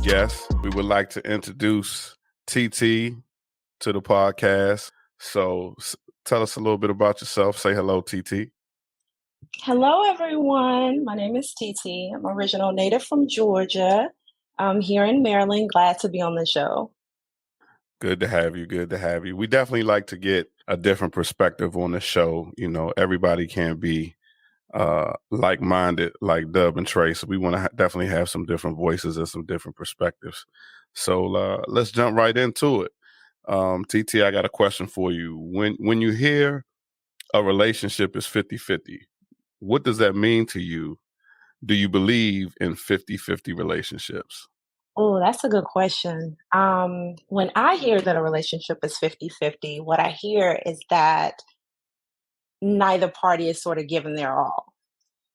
guest. We would like to introduce T.T. to the podcast. So tell us a little bit about yourself. Say hello, T.T. Hello, everyone. My name is T.T. I'm original native from Georgia. I'm here in Maryland. Glad to be on the show. Good to have you. Good to have you. We definitely like to get a different perspective on the show. You know, everybody can't be like-minded like Dub and Trey. So we want to definitely have some different voices and some different perspectives. So let's jump right into it. TT, I got a question for you. When you hear a relationship is 50-50, what does that mean to you? Do you believe in 50-50 relationships? Oh, that's a good question. When I hear that a relationship is 50-50, what I hear is that neither party is sort of giving their all.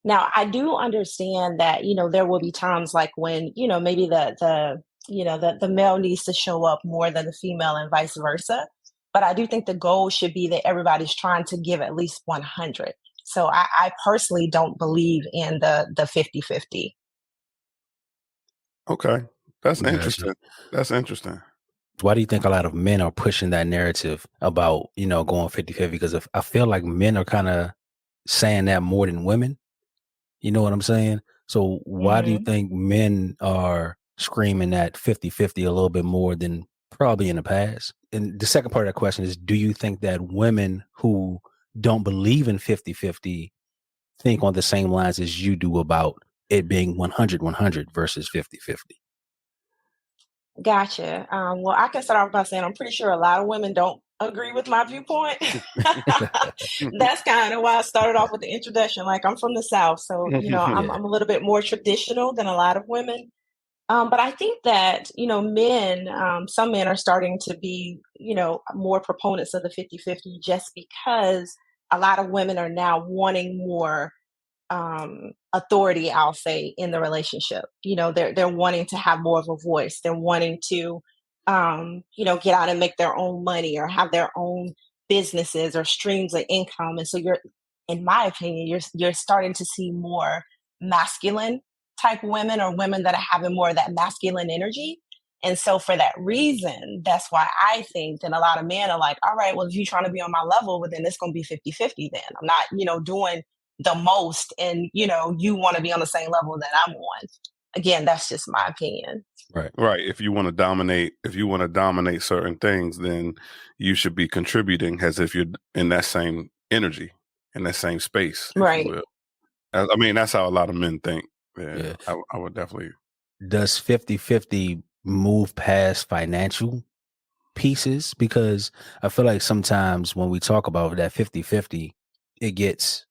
Now, I do understand that, there will be times like when, maybe the male needs to show up more than the female and vice versa. But I do think the goal should be that everybody's trying to give at least 100. So I personally don't believe in the 50-50. Okay. That's Gotcha. interesting. That's interesting. Why do you think a lot of men are pushing that narrative about, going 50-50? Because I feel like men are kind of saying that more than women. You know what I'm saying? So why do you hmm think men are screaming that 50-50 a little bit more than probably in the past? And the second part of that question is, do you think that women who don't believe in 50-50 think on the same lines as you do about it being 100-100 versus 50-50? Gotcha. Well, I can start off by saying I'm pretty sure a lot of women don't agree with my viewpoint. That's kind of why I started off with the introduction. Like I'm from the South, so I'm Yeah. I'm a little bit more traditional than a lot of women. But I think that, some men are starting to be, more proponents of the 50-50 just because a lot of women are now wanting more authority, I'll say, in the relationship. They're wanting to have more of a voice. They're wanting to, get out and make their own money or have their own businesses or streams of income. And so in my opinion, you're starting to see more masculine type women or women that are having more of that masculine energy. And so for that reason, that's why I think that a lot of men are like, all right, well, if you're trying to be on my level, well, then it's going to be 50-50 then. I'm not, doing the most and you want to be on the same level that I'm on. Again, that's just my opinion. Right. If you want to dominate certain things, then you should be contributing as if you're in that same energy, in that same space, if you Right. will. I mean, that's how a lot of men think. Yeah. Yeah. I would definitely. Does 50-50 move past financial pieces? Because I feel like sometimes when we talk about that 50-50, it gets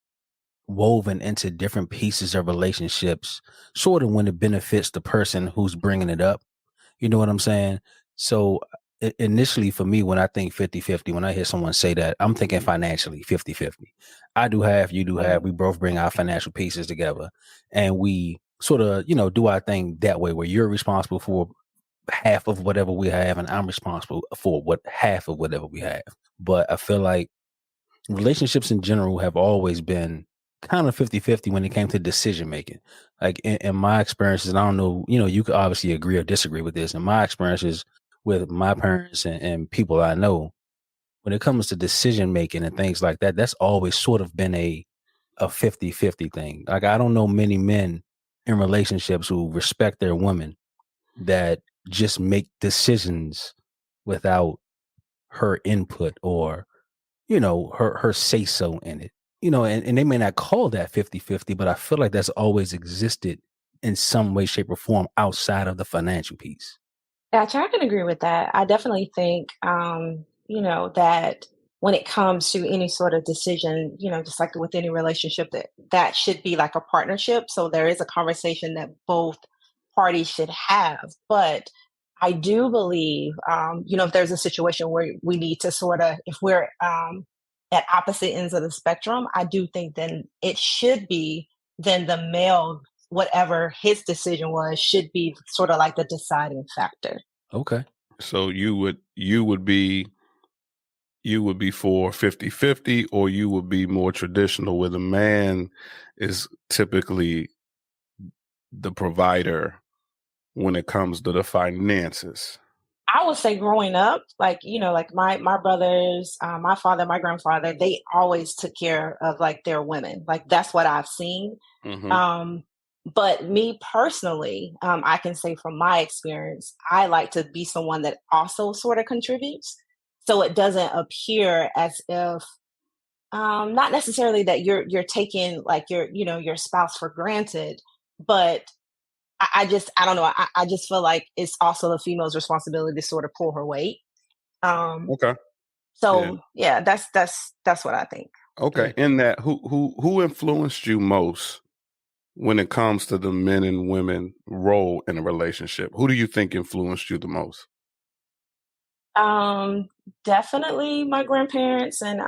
woven into different pieces of relationships, sort of when it benefits the person who's bringing it up. You know what I'm saying? So initially for me, when I think 50-50, when I hear someone say that, I'm thinking financially 50-50. I do half, you do half. Mm. We both bring our financial pieces together and we sort of, do our thing that way where you're responsible for half of whatever we have and I'm responsible for half of whatever we have. But I feel like relationships in general have always been kind of 50-50 when it came to decision making. Like in my experiences, and I don't know, you could obviously agree or disagree with this. In my experiences with my parents and people I know, when it comes to decision making and things like that, that's always sort of been a 50-50 thing. Like I don't know many men in relationships who respect their women that just make decisions without her input or her say so in it, and they may not call that 50-50, but I feel like that's always existed in some way, shape or form outside of the financial piece. Gotcha. I can agree with that. I definitely think, that when it comes to any sort of decision, just like with any relationship, that should be like a partnership. So there is a conversation that both parties should have. But I do believe, if there's a situation where we need to sort of, if we're at opposite ends of the spectrum, I do think then it should be then the male, whatever his decision was, should be sort of like the deciding factor. Okay. So you would be for 50-50, or you would be more traditional where the man is typically the provider when it comes to the finances? I would say growing up, like, like my brothers, my father, my grandfather, they always took care of like their women. Like that's what I've seen. Hmm. Um, but me personally, I can say from my experience, I like to be someone that also sort of contributes. So it doesn't appear as if not necessarily that you're taking like your spouse for granted, but I don't know. I just feel like it's also the female's responsibility to sort of pull her weight. Um, Okay. Yeah. so yeah, that's what I think. Okay. Mm. In that, who influenced you most when it comes to the men and women role in a relationship? Who do you think influenced you the most? Um, Definitely my grandparents and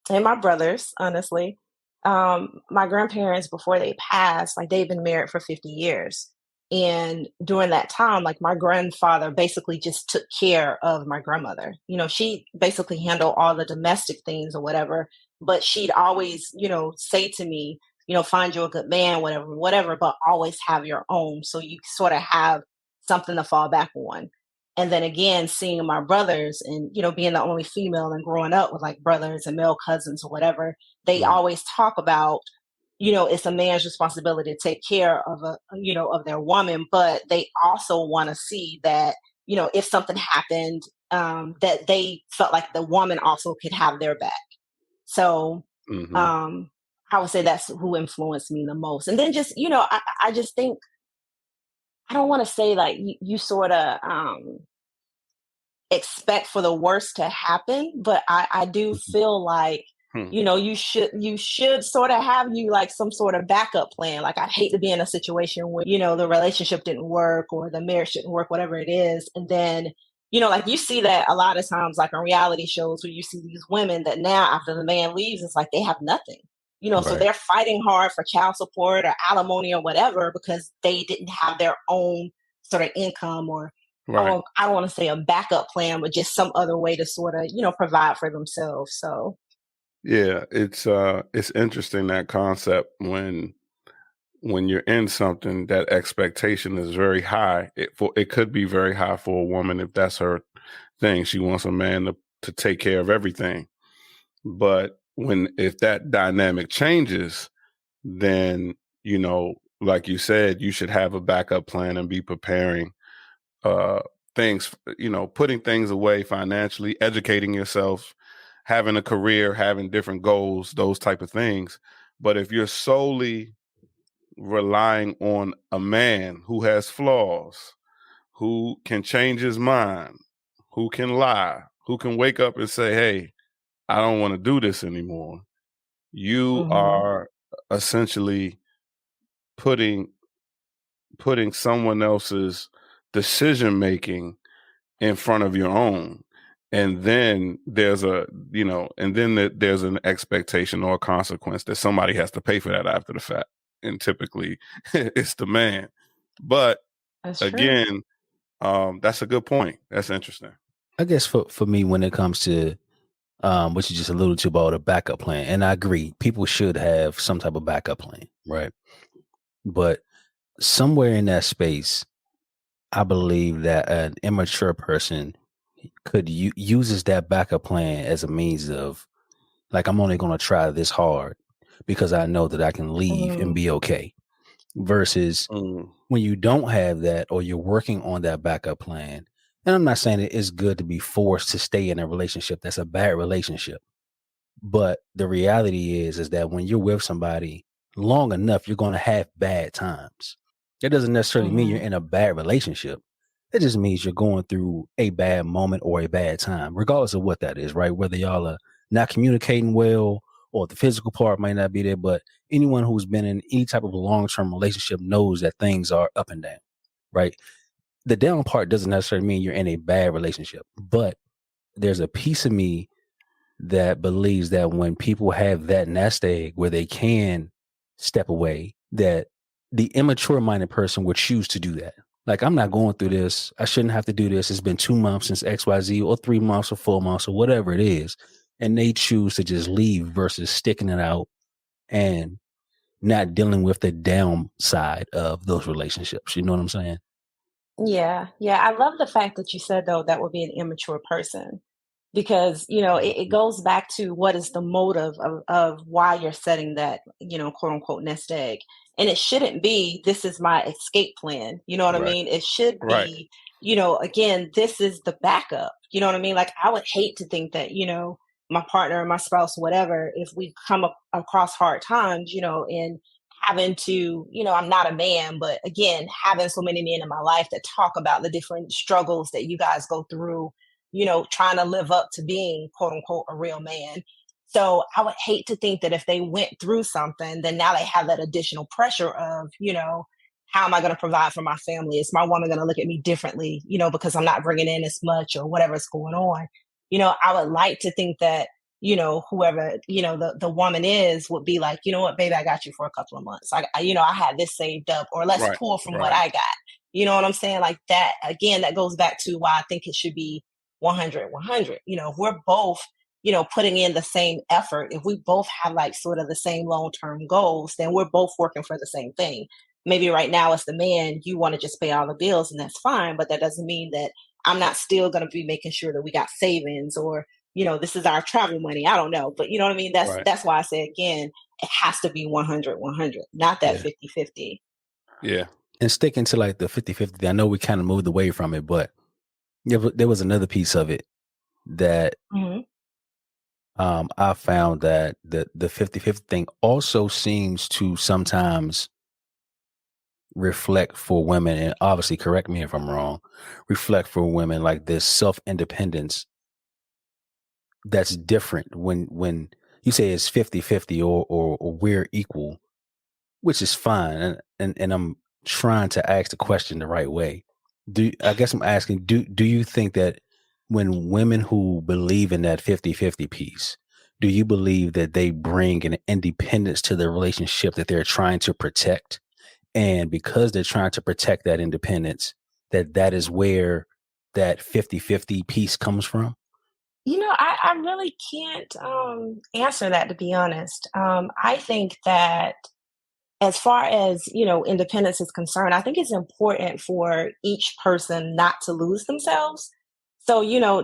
my brothers, honestly. My grandparents before they passed, like they've been married for 50 years. And during that time, like my grandfather basically just took care of my grandmother. She basically handled all the domestic things or whatever, but she'd always, say to me, find you a good man, whatever, but always have your own. So you sort of have something to fall back on. And then again, seeing my brothers and, being the only female and growing up with like brothers and male cousins or whatever, they Mhm. always talk about, it's a man's responsibility to take care of of their woman, but they also want to see that, if something happened, that they felt like the woman also could have their back. So, Mhm. um, I would say that's who influenced me the most. And then just, I just think, I don't want to say like you sort of, expect for the worst to happen, but I do Mhm. feel like Hmm. you should sort of have you like some sort of backup plan. Like I'd hate to be in a situation where the relationship didn't work or the marriage didn't work, whatever it is, and then like you see that a lot of times, like on reality shows, where you see these women that now after the man leaves, it's like they have nothing. So Right. they're fighting hard for child support or alimony or whatever because they didn't have their own sort of income or Right. I don't want to say a backup plan, but just some other way to sort of, provide for themselves. So, Yeah, it's interesting that concept when you're in something that expectation is very high. It could be very high for a woman if that's her thing. She wants a man to take care of everything. But if that dynamic changes, then like you said, you should have a backup plan and be preparing uh things, putting things away financially, educating yourself, having a career, having different goals, those type of things. But if you're solely relying on a man who has flaws, who can change his mind, who can lie, who can wake up and say, "Hey, I don't want to do this anymore," you hmm are essentially putting someone else's decision making in front of your own. And then there's an expectation or a consequence that somebody has to pay for that after the fact. And typically it's the man. But that's true. again, that's a good point. That's interesting. I guess for me, when it comes to what you just alluded to about a backup plan, and I agree, people should have some type of backup plan, right? But somewhere in that space, I believe that an immature person could uses that backup plan as a means of like, I'm only going to try this hard because I know that I can leave and Mm, be okay. Versus Mm, when you don't have that or you're working on that backup plan. And I'm not saying it is good to be forced to stay in a relationship that's a bad relationship. But the reality is that when you're with somebody long enough, you're going to have bad times. It doesn't necessarily mean you're hmm in a bad relationship. It just means you're going through a bad moment or a bad time, regardless of what that is, right? Whether y'all are not communicating well or the physical part might not be there, but anyone who's been in any type of a long-term relationship knows that things are up and down, right? The down part doesn't necessarily mean you're in a bad relationship, but there's a piece of me that believes that when people have that nest egg where they can step away, that the immature minded person would choose to do that. Like, I'm not going through this. I shouldn't have to do this. It's been 2 months since XYZ or 3 months or 4 months or whatever it is. And they choose to just leave versus sticking it out and not dealing with the downside of those relationships. You know what I'm saying? Yeah, yeah. I love the fact that you said though that would be an immature person because it Mhm. goes back to what is the motive of why you're setting that quote unquote nest egg, and it shouldn't be this is my escape plan. You know what I Right. mean? It should Right. be again, this is the backup. You know what I mean? Like I would hate to think that my partner, my spouse, whatever, if we come across hard times, and having to, I'm not a man, but again, having so many men in my life that talk about the different struggles that you guys go through, trying to live up to being quote unquote a real man. So I would hate to think that if they went through something, then now they have that additional pressure of, how am I going to provide for my family? Is my woman going to look at me differently, because I'm not bringing in as much or whatever's going on? I would like to think that whoever, the woman is would be like, you know what, baby, I got you for a couple of months. I had this saved up, or let's Right. pull from what Right. I got. You know what I'm saying? Like that, again, that goes back to why I think it should be 100, 100. If we're both, putting in the same effort, if we both have like sort of the same long term goals, then we're both working for the same thing. Maybe right now, as the man, you want to just pay all the bills, and that's fine. But that doesn't mean that I'm not still going to be making sure that we got savings, or this is our travel money. I don't know. But you know what I mean? That's Right. that's why I say again, it has to be 100, 100, not that Yeah. 50-50. Yeah. And sticking to like the 50-50, I know we kind of moved away from it, but there was another piece of it that Hmm. I found that the 50-50 thing also seems to sometimes reflect for women, and obviously correct me if I'm wrong, reflect for women like this self-independence that's different when you say it's 50-50 or we're equal, which is fine. And I'm trying to ask the question the right way. I guess I'm asking, do you think that when women who believe in that 50-50 piece, do you believe that they bring an independence to the relationship that they're trying to protect? And because they're trying to protect that independence, that is where that 50-50 piece comes from? I really can't answer that, to be honest. I think that as far as independence is concerned, I think it's important for each person not to lose themselves. So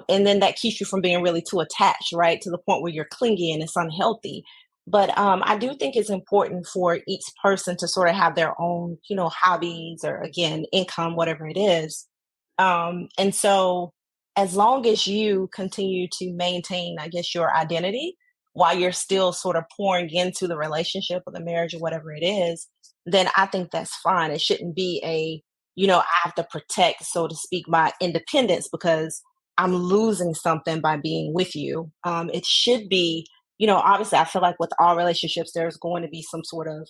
and then that keeps you from being really too attached, right, to the point where you're clingy and it's unhealthy. But I do think it's important for each person to sort of have their own hobbies, or again income, whatever it is. And so, as long as you continue to maintain, I guess, your identity while you're still sort of pouring into the relationship or the marriage or whatever it is, then I think that's fine. It shouldn't be I have to protect, so to speak, my independence because I'm losing something by being with you. It should be, obviously, I feel like with all relationships, there's going to be some sort of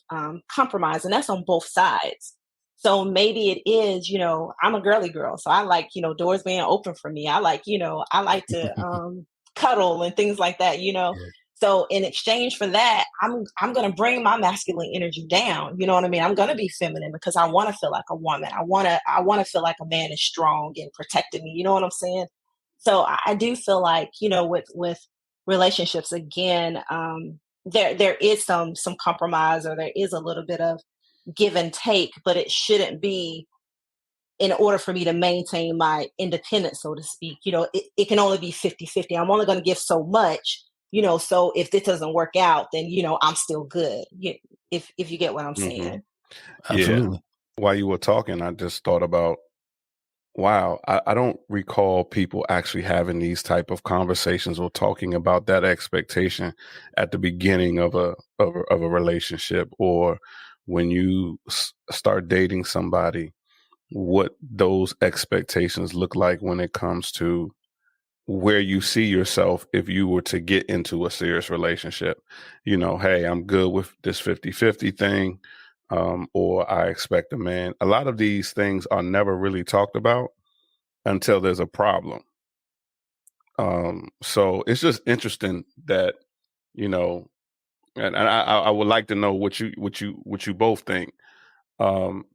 compromise, and that's on both sides. So maybe it is, I'm a girly girl. So I like, doors being open for me. I like to cuddle and things like that. Yeah. So in exchange for that, I'm gonna bring my masculine energy down. You know what I mean? I'm gonna be feminine because I wanna feel like a woman. I wanna feel like a man is strong and protecting me. You know what I'm saying? So I do feel like, with relationships again, there is some compromise, or there is a little bit of give and take, but it shouldn't be in order for me to maintain my independence, so to speak. It can only be 50-50. I'm only going to give so much, so if this doesn't work out, then, I'm still good. If you get what I'm Hmm. saying. Yeah. Absolutely. While you were talking, I just thought about, wow, I don't recall people actually having these type of conversations or talking about that expectation at the beginning of a relationship, or when you start dating somebody, what those expectations look like when it comes to where you see yourself if you were to get into a serious relationship. Hey, I'm good with this 50-50 thing, or I expect a man. A lot of these things are never really talked about until there's a problem. So it's just interesting that, you know, and I would like to know what you both think, um,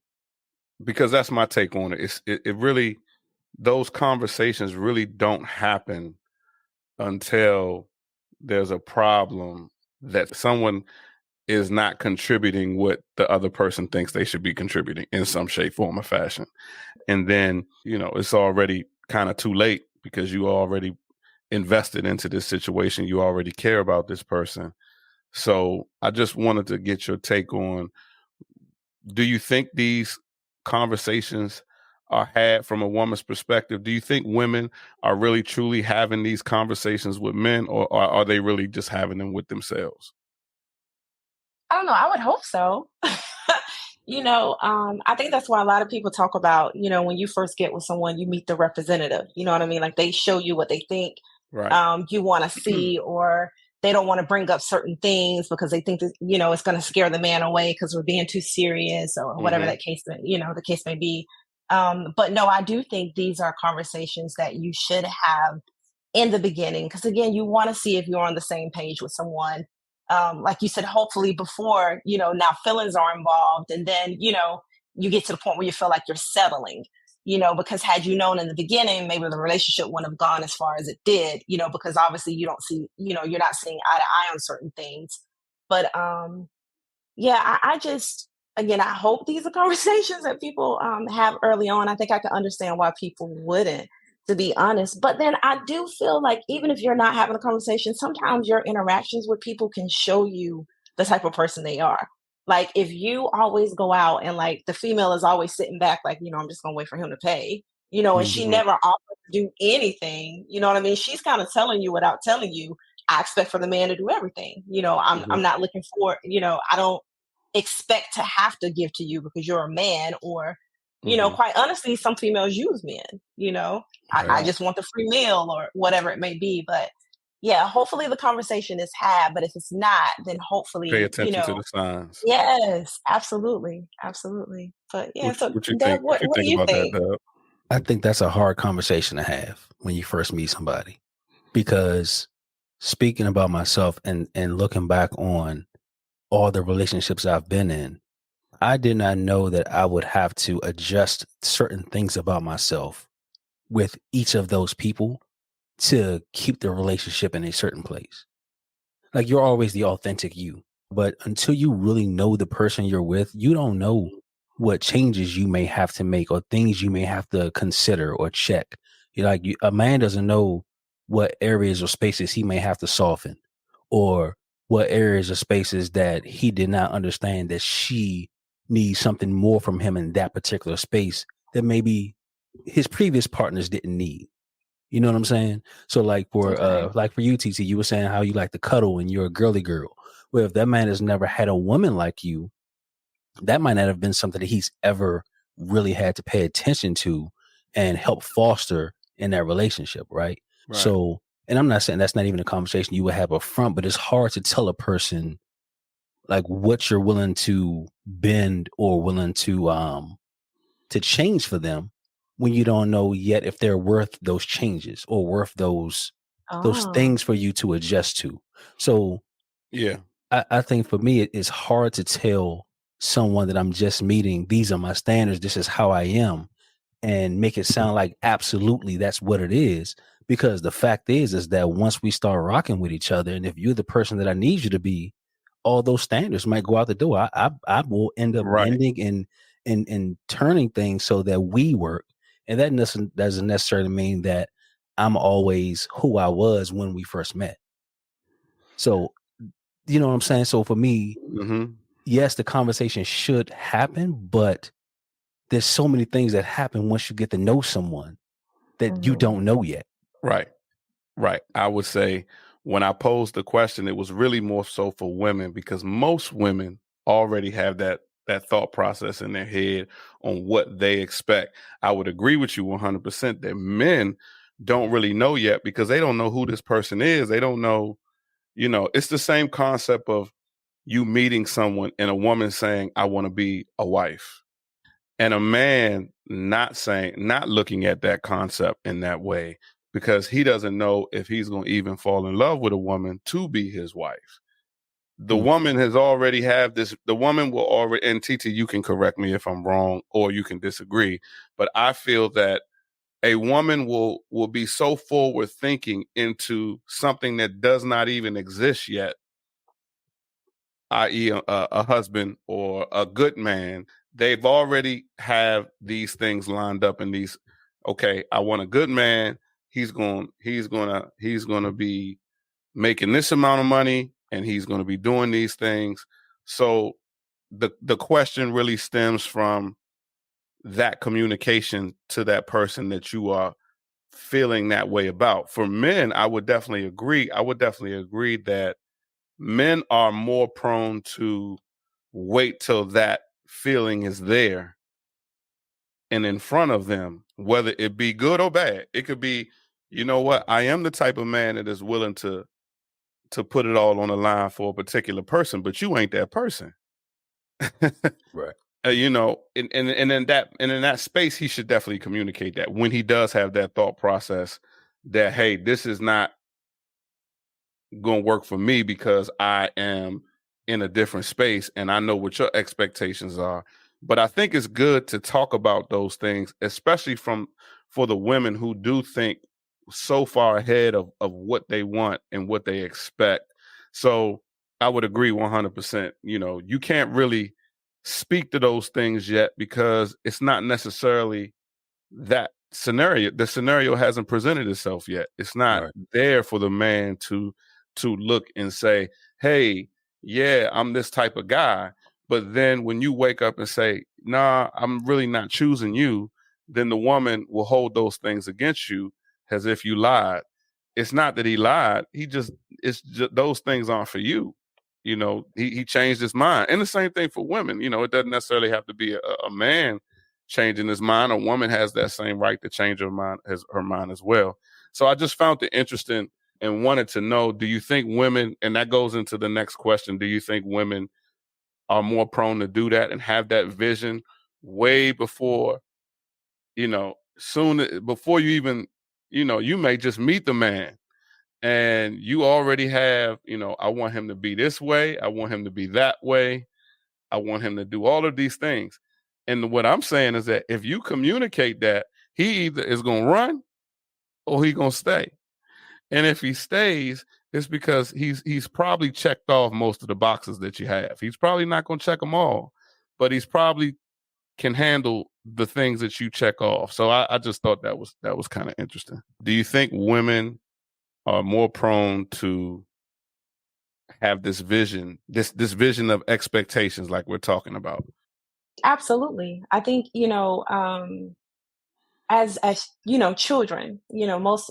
because that's my take on it. It really, those conversations really don't happen until there's a problem that someone is not contributing what the other person thinks they should be contributing in some shape, form, or fashion. And then, it's already kind of too late because you already invested into this situation. You already care about this person. So I just wanted to get your take on, do you think these conversations are had from a woman's perspective? Do you think women are really truly having these conversations with men, or are they really just having them with themselves? I don't know. I would hope so. I think that's why a lot of people talk about, when you first get with someone, you meet the representative. You know what I mean? Like they show you what they think Right. you want to see, or they don't want to bring up certain things because they think that, it's going to scare the man away because we're being too serious or whatever Mm-hmm. that case, the case may be. But no, I do think these are conversations that you should have in the beginning, because again, you want to see if you're on the same page with someone. Like you said, hopefully before, now feelings are involved, and then, you get to the point where you feel like you're settling, because had you known in the beginning, maybe the relationship wouldn't have gone as far as it did, because obviously you don't see, you're not seeing eye to eye on certain things. But yeah, I just, again, I hope these are conversations that people have early on. I think I can understand why people wouldn't, to be honest. But then I do feel like even if you're not having a conversation, sometimes your interactions with people can show you the type of person they are. Like if you always go out and like the female is always sitting back, like, I'm just gonna wait for him to pay, and she Mhm. never offers to do anything, you know what I mean? She's kind of telling you without telling you, I expect for the man to do everything. I'm Mm-hmm. not looking for, I don't expect to have to give to you because you're a man, or Mm-hmm. quite honestly, some females use men. I Right. Right. just want the free meal or whatever it may be. But yeah, hopefully the conversation is had, but if it's not, then Pay hopefully, attention to the signs. yes, absolutely, absolutely. But yeah, so What you Deb, think? What you what do think you about that, think? Dub? I think that's a hard conversation to have when you first meet somebody, because speaking about myself and looking back on all the relationships I've been in, I did not know that I would have to adjust certain things about myself with each of those people to keep the relationship in a certain place. Like you're always the authentic you, but until you really know the person you're with, you don't know what changes you may have to make or things you may have to consider or check. A man doesn't know what areas or spaces he may have to soften, or what areas or spaces that he did not understand that she needs something more from him in that particular space that maybe his previous partners didn't need. You know what I'm saying? So Okay. like for you, TT, you were saying how you like to cuddle and you're a girly girl. Well, if that man has never had a woman like you, that might not have been something that he's ever really had to pay attention to and help foster in that relationship, right? Right. So, and I'm not saying that's not even a conversation you would have up front, but it's hard to tell a person like what you're willing to bend or willing to change for them when you don't know yet if they're worth those changes or worth those Oh. things for you to adjust to. So Yeah. I think for me, it's hard to tell someone that I'm just meeting, these are my standards, this is how I am, and make it sound like absolutely that's what it is. Because the fact is that once we start rocking with each other, and if you're the person that I need you to be, all those standards might go out the door. I will end up Right. bending and turning things so that we work. And that doesn't necessarily mean that I'm always who I was when we first met. So you know what I'm saying? So for me, Mm-hmm. yes, the conversation should happen, but there's so many things that happen once you get to know someone that you Mhm. don't know yet. Right. Right. I would say when I posed the question, it was really more so for women because most women already have that thought process in their head on what they expect. I would agree with you 100% that men don't really know yet because they don't know who this person is. They don't know, it's the same concept of you meeting someone and a woman saying, I want to be a wife. And a man not looking at that concept in that way because he doesn't know if he's going to even fall in love with a woman to be his wife. The Mm. woman has already have this, the woman will already, and TT, you can correct me if I'm wrong or you can disagree, but I feel that a woman will be so forward thinking into something that does not even exist yet i.e., a husband or a good man, they've already have these things lined up in these. Okay, I want a good man. He's gonna be making this amount of money, and he's gonna be doing these things. So the question really stems from that communication to that person that you are feeling that way about. For men, I would definitely agree. I would definitely agree that men are more prone to wait till that feeling is there and in front of them, whether it be good or bad. It could be, you know what, I am the type of man that is willing to put it all on the line for a particular person, but you ain't that person. Right. You know, and in that space, he should definitely communicate that when he does have that thought process that, hey, this is not going to work for me because I am in a different space and I know what your expectations are. But I think it's good to talk about those things, especially for the women who do think so far ahead of what they want and what they expect. So I would agree 100%. You know, you can't really speak to those things yet because it's not necessarily that scenario. The scenario hasn't presented itself yet. It's not Right. there for the man to look and say, hey, yeah, I'm this type of guy. But then when you wake up and say, nah, I'm really not choosing you, then the woman will hold those things against you as if you lied. It's not that he lied. It's just those things aren't for you. You know, he changed his mind. And the same thing for women. You know, it doesn't necessarily have to be a man changing his mind. A woman has that same right to change her mind as well. So I just found it interesting and wanted to know, do you think women, and that goes into the next question, do you think women are more prone to do that and have that vision way before, before you even, you may just meet the man and you already have, I want him to be this way. I want him to be that way. I want him to do all of these things. And what I'm saying is that if you communicate that, he either is going to run or he going to stay. And if he stays, it's because he's probably checked off most of the boxes that you have. He's probably not going to check them all, but he's probably can handle the things that you check off. So I just thought that was kind of interesting. Do you think women are more prone to have this vision, this vision of expectations like we're talking about? Absolutely. I think, as children, most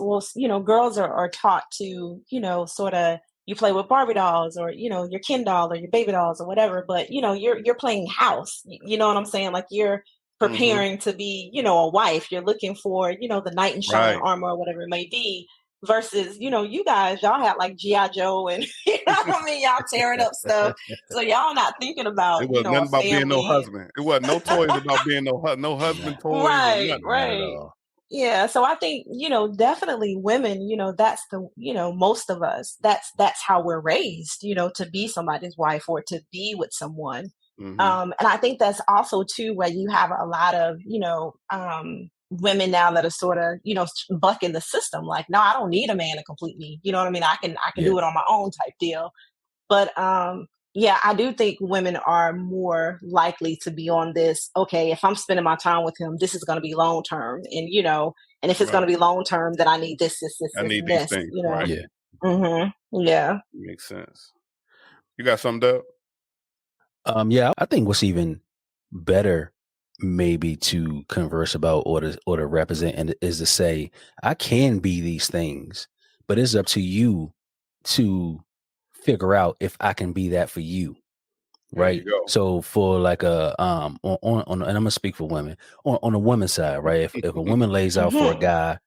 girls are taught to, sort of, you play with Barbie dolls or your Ken doll or your baby dolls or whatever, but you're playing house. You know what I'm saying? Like you're Mm-hmm. preparing to be a wife. You're looking for the knight in shining Right. armor or whatever it may be. Versus, you guys, y'all had like G.I. Joe and what I mean, y'all tearing up stuff. So y'all not thinking about, It wasn't nothing a about being no family. husband. It wasn't no toys about being no husband Not, toys or Right, nothing. not at right. all. Yeah, so I think, definitely women, that's the, most of us, that's how we're raised, to be somebody's wife or to be with someone. Mm-hmm. And I think that's also too where you have a lot of, women now that are sort of, bucking the system. Like, no, I don't need a man to complete me. You know what I mean? I can Yeah. do it on my own type deal. But yeah, I do think women are more likely to be on this. Okay, if I'm spending my time with him, this is going to be long term, and and if it's going Right. to be long term, then I need this, this, this, I this, need and these this. things. Right. Yeah. Yeah. Makes sense. You got something up? Yeah, I think what's even better maybe to converse about or to represent and is to say, I can be these things, but it's up to you to figure out if I can be that for you. There you Right. go. So for like and I'm gonna speak for women on the women's side, right? If a woman lays out for a Hmm. guy,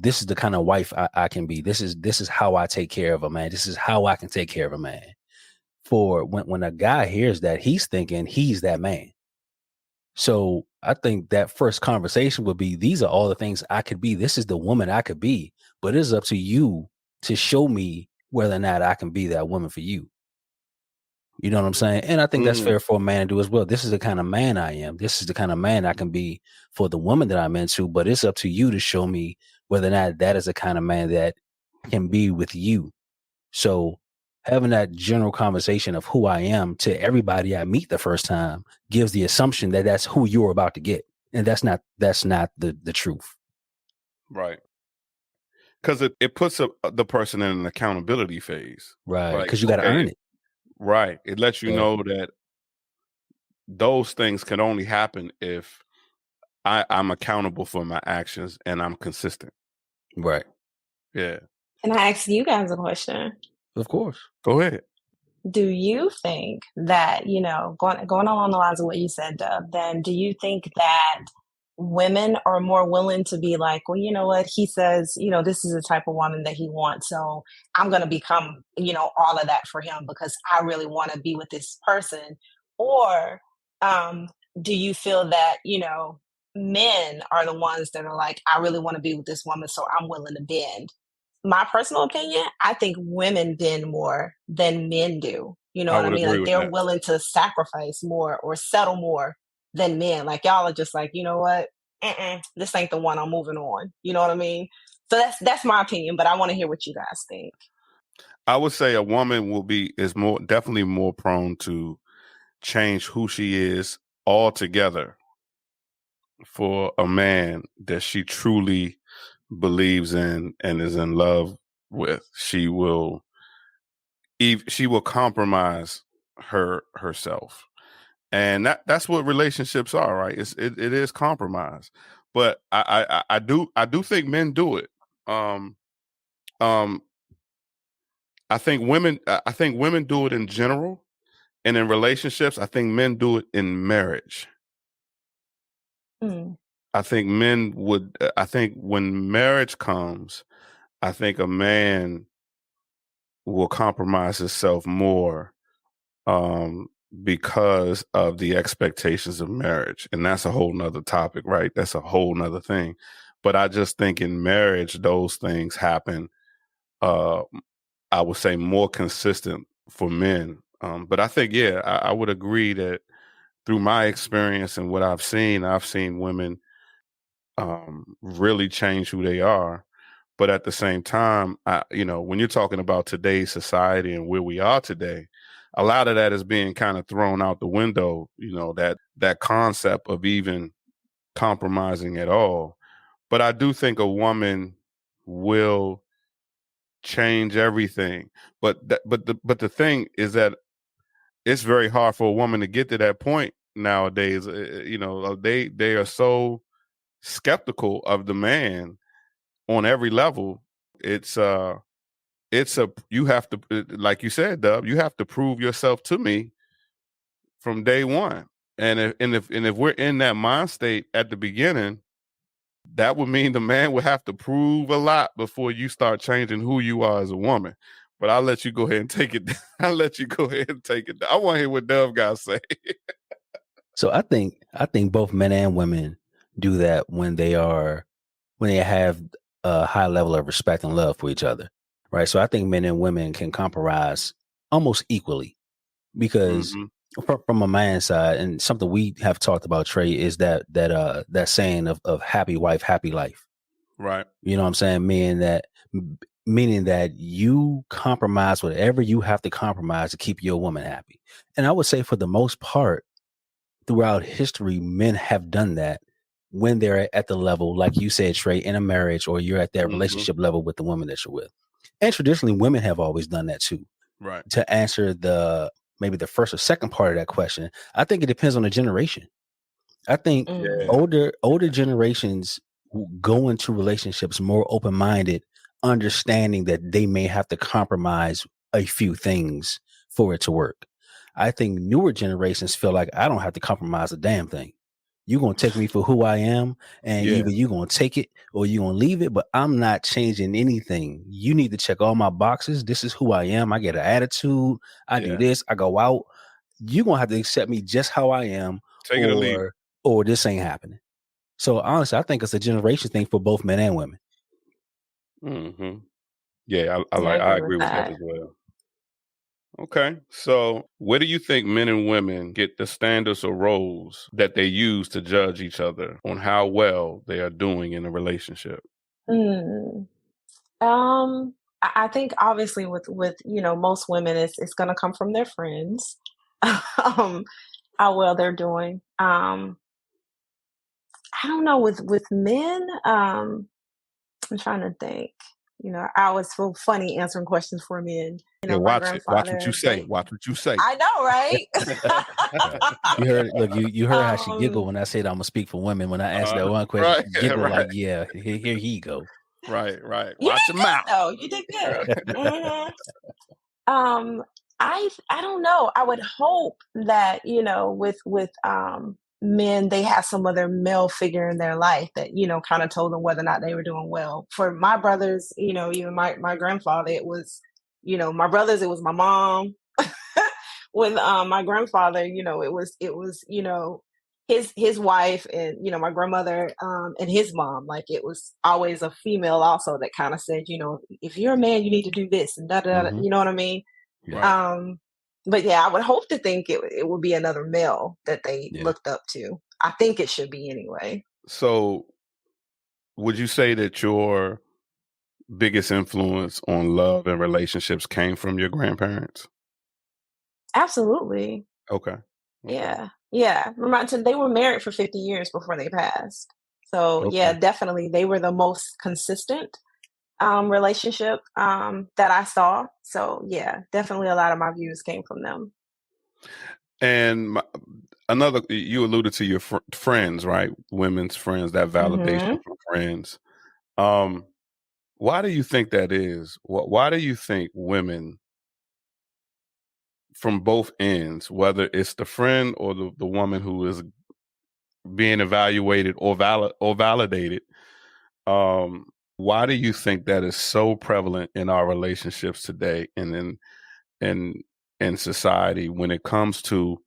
this is the kind of wife I can be. This is how I take care of a man. This is how I can take care of a man. For when a guy hears that, he's thinking he's that man. So I think that first conversation would be, these are all the things I could be. This is the woman I could be, but it's up to you to show me whether or not I can be that woman for you. You know what I'm saying? And I think that's Mm, fair for a man to do as well. This is the kind of man I am. This is the kind of man I can be for the woman that I'm into, but it's up to you to show me whether or not that is the kind of man that can be with you. So having that general conversation of who I am to everybody I meet the first time gives the assumption that that's who you're about to get. And that's not the truth. Right. Because it puts the person in an accountability phase. Right. Like, Because you got to okay, earn it. right. It lets you Yeah. know that those things can only happen if I'm accountable for my actions and I'm consistent. Right. Yeah. Can I ask you guys a question? Of course. Go ahead. Do you think that, going along the lines of what you said, Dub, then do you think that women are more willing to be like, well, you know what, he says, this is the type of woman that he wants. So I'm going to become, all of that for him because I really want to be with this person. Or um, do you feel that, men are the ones that are like, I really want to be with this woman, so I'm willing to bend? My personal opinion, I think women bend more than men do. You know I what I would mean? agree Like with they're that. willing to sacrifice more or settle more than men. Like y'all are just like, you know what? This ain't the one. I'm moving on. You know what I mean? So that's my opinion, but I want to hear what you guys think. I would say a woman is definitely more prone to change who she is altogether for a man that she truly believes in and is in love with. She will compromise herself. And that's what relationships are, right? It is compromise. But I do think men do it. Um um I think women do it in general, and in relationships, I think men do it in marriage. Mm, I think when marriage comes, I think a man will compromise himself more um, because of the expectations of marriage. And that's a whole nother topic, right? That's a whole nother thing. But I just think in marriage, those things happen, uh, I would say more consistent for men. But I think, yeah, I would agree that through my experience and what I've seen women really change who they are. But at the same time, when you're talking about today's society and where we are today, a lot of that is being kind of thrown out the window. That concept of even compromising at all. But I do think a woman will change everything. But the thing is that it's very hard for a woman to get to that point nowadays. They are so skeptical of the man on every level. It's you have to, like you said, Dub, you have to prove yourself to me from day one. And if we're in that mind state at the beginning, that would mean the man would have to prove a lot before you start changing who you are as a woman. But I'll let you go ahead and take it. I'll let you go ahead and take it. I want to hear what Dub got to say. So I think both men and women do that when they have a high level of respect and love for each other. Right. So I think men and women can compromise almost equally because Hmm. from a man's side, and something we have talked about, Trey, is that saying of happy wife, happy life. Right. You know what I'm saying? Meaning that you compromise whatever you have to compromise to keep your woman happy. And I would say for the most part, throughout history, men have done that when they're at the level, like you said, Trey, in a marriage, or you're at that Hmm. relationship level with the woman that you're with. And traditionally, women have always done that too. Right. To answer maybe the first or second part of that question, I think it depends on the generation. I think mm, Yeah. older generations go into relationships more open minded, understanding that they may have to compromise a few things for it to work. I think newer generations feel like I don't have to compromise a damn thing. You're gonna take me for who I am, and Yeah. either you're gonna take it or you're gonna leave it, but I'm not changing anything. You need to check all my boxes. This is who I am. I get an attitude, I do Yeah. this, I go out. You're gonna have to accept me just how I am, Take it or leave it. or this ain't happening. So honestly, I think it's a generation thing for both men and women. Hmm. Yeah, yeah, I I agree with agree with that that. as well. Okay. So where do you think men and women get the standards or roles that they use to judge each other on how well they are doing in a relationship? Hmm. I think obviously with most women, it's going to come from their friends, um, how well they're doing. I don't know with men. I'm trying to think. I always feel funny answering questions for men. Yeah, My watch it. Watch what you grandfather, say. they Watch what you say. I know, Yeah. right? You heard, look, you heard how she giggled um, when I said I'm gonna speak for women. When I asked Uh, that one question, right, she giggled right, like, "Yeah, here he go." right. you Watch did your good mouth. though. You did good. Hmm. Um, I don't know. I would hope that, with men, they have some other male figure in their life that, kind of told them whether or not they were doing well. For my brothers, even my grandfather, it was, my brothers, it was my mom. With my grandfather, it was, his wife and, my grandmother, and his mom. Like, it was always a female also that kind of said, if you're a man, you need to do this and da da da. Hmm. You know what I mean? Yeah, Right. Um, but yeah, I would hope to think it would be another male that they yeah. looked up to. I think it should be anyway. So, would you say that your biggest influence on love and relationships came from your grandparents? Absolutely. Okay. Okay. Yeah. Yeah. Remember, they were married for 50 years before they passed. So yeah, Okay. definitely they were the most consistent relationship that I saw. So yeah, definitely a lot of my views came from them. And another, you alluded to your friends, right? Women's friends, that validation Hmm. from friends. Um, why do you think that is? Why do you think women from both ends, whether it's the friend or the woman who is being evaluated or validated, um, why do you think that is so prevalent in our relationships today and in in society when it comes to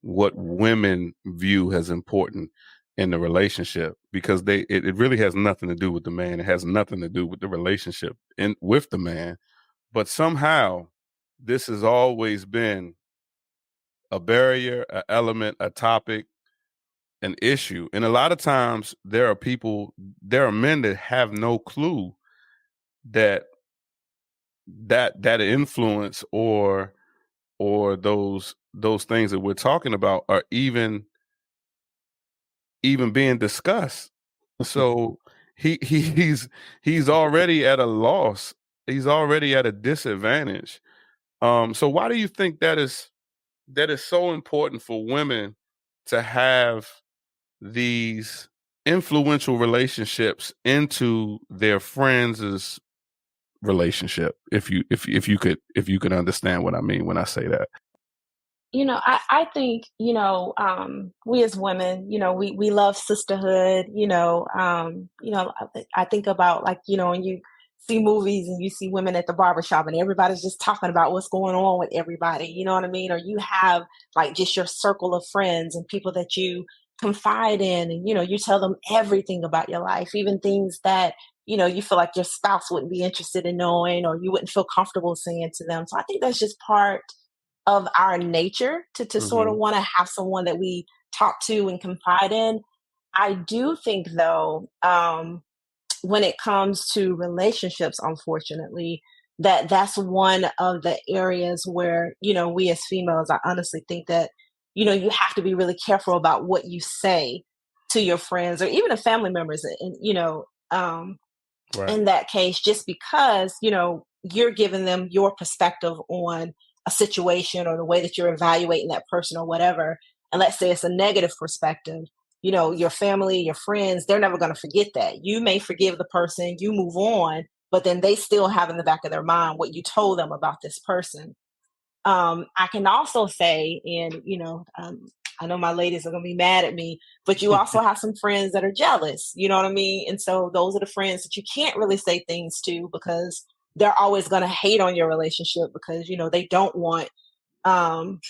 what women view as important in the relationship? Because it really has nothing to do with the man. It has nothing to do with the relationship with the man. But somehow this has always been a barrier, an element, a topic, an issue. And a lot of times there are men that have no clue that that influence or those things that we're talking about are even being discussed. So he's already at a loss. He's already at a disadvantage. So why do you think that is so important for women to have these influential relationships into their friends' relationship? If you could understand what I mean when I say that. I think, we as women, we love sisterhood, I think about, like, when you see movies and you see women at the barbershop and everybody's just talking about what's going on with everybody, you know what I mean? Or you have like just your circle of friends and people that you confide in, and, you tell them everything about your life, even things that, you feel like your spouse wouldn't be interested in knowing, or you wouldn't feel comfortable saying to them. So I think that's just part of our nature to sort of Hmm. want to have someone that we talk to and confide in. I do think, though, when it comes to relationships, unfortunately, that's one of the areas where, we as females, I honestly think that, you have to be really careful about what you say to your friends or even to family members. And, Right. in that case, just because, you're giving them your perspective on a situation or the way that you're evaluating that person or whatever. And let's say it's a negative perspective, your family, your friends, they're never going to forget that. You may forgive the person, you move on, but then they still have in the back of their mind what you told them about this person. I can also say, and I know my ladies are gonna be mad at me, but you also have some friends that are jealous. You know what I mean? And so those are the friends that you can't really say things to because they're always gonna hate on your relationship because they don't want. Um,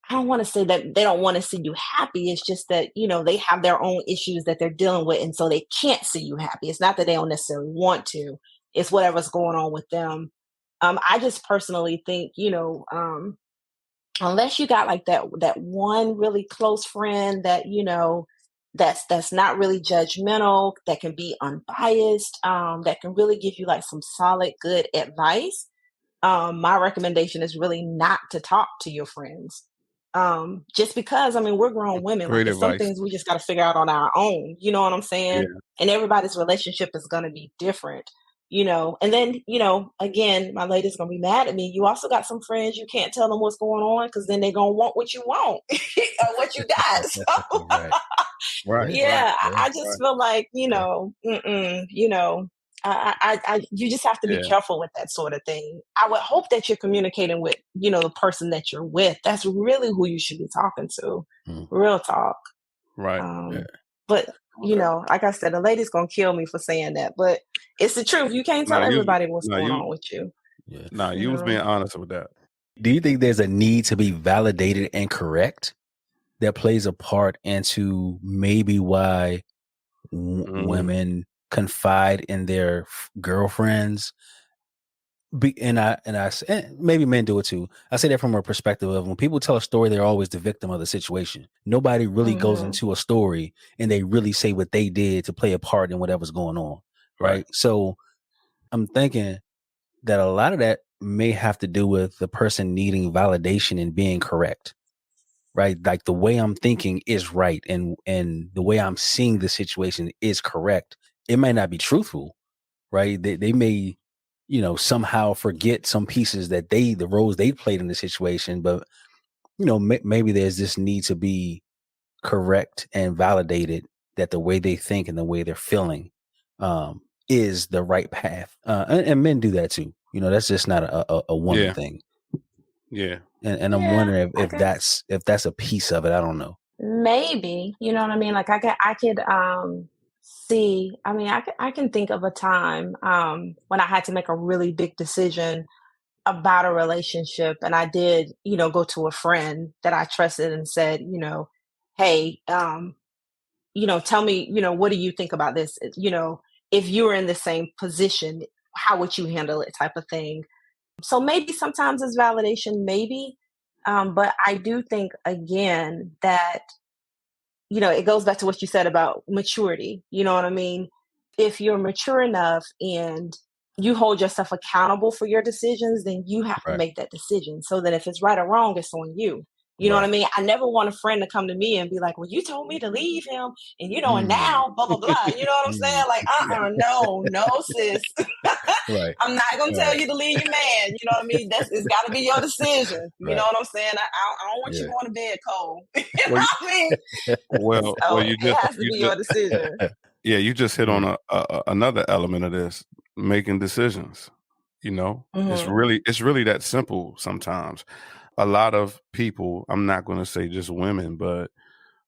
I don't want to say that they don't want to see you happy. It's just that they have their own issues that they're dealing with, and so they can't see you happy. It's not that they don't necessarily want to. It's whatever's going on with them. I just personally think, unless you got like that one really close friend that that's not really judgmental, that can be unbiased, that can really give you like some solid, good advice, my recommendation is really not to talk to your friends. Just because, I mean, we're grown women, like Great it's some advice. things we just got to figure out on our own. You know what I'm saying? Yeah. And everybody's relationship is going to be different, And then, again, my lady's going to be mad at me. You also got some friends, you can't tell them what's going on because then they're going to want what you want or what you got. So, Right. Right. Yeah. Right. yeah, Yeah. I just feel like, Yeah. you just have to be Yeah. careful with that sort of thing. I would hope that you're communicating with, the person that you're with. That's really who you should be talking to. Mm. Real talk. Right. Yeah. But Okay. like I said, the lady's gonna kill me for saying that, but it's the truth. You can't Now tell you, everybody what's now going you, on with you. Yeah. now You you was know. being honest with that. Do you think there's a need to be validated and correct that plays a part into maybe why Mm. women confide in their girlfriends? And maybe men do it too. I say that from a perspective of when people tell a story, they're always the victim of the situation. Nobody really goes Mhm. into a story and they really say what they did to play a part in whatever's going on. Right. Right. So I'm thinking that a lot of that may have to do with the person needing validation and being correct. Right. Like the way I'm thinking is right. And the way I'm seeing the situation is correct. It might not be truthful. Right. They may, somehow forget some pieces that the roles they played in the situation. But, maybe there's this need to be correct and validated that the way they think and the way they're feeling is the right path. And men do that too. That's just not a woman Yeah. thing. Yeah. And I'm Yeah, wondering I if guess that's a piece of it. I don't know. maybe. You know what I mean? Like I could see. I mean, I can think of a time when I had to make a really big decision about a relationship, and I did, go to a friend that I trusted and said, hey, tell me, what do you think about this? If you were in the same position, how would you handle it, type of thing. So maybe sometimes it's validation, maybe. But I do think again that it goes back to what you said about maturity. You know what I mean? If you're mature enough and you hold yourself accountable for your decisions, then you have to Right. make that decision. So that if it's right or wrong, it's on you. You know what I Right. mean? I never want a friend to come to me and be like, "Well, you told me to leave him, and and Mm. now blah blah blah." You know what I'm saying? Mm. Like, no, no, sis. Right. I'm not gonna tell Right. you to leave your man. You know what I mean? It's got to be your decision. You know Right. what I'm saying? I don't want you Yeah. going to bed cold. You know Well, what I mean? well, So it has to be your decision. yeah, you just hit Yeah. on another element of this, making decisions. Hmm. It's really that simple sometimes. A lot of people, I'm not going to say just women, but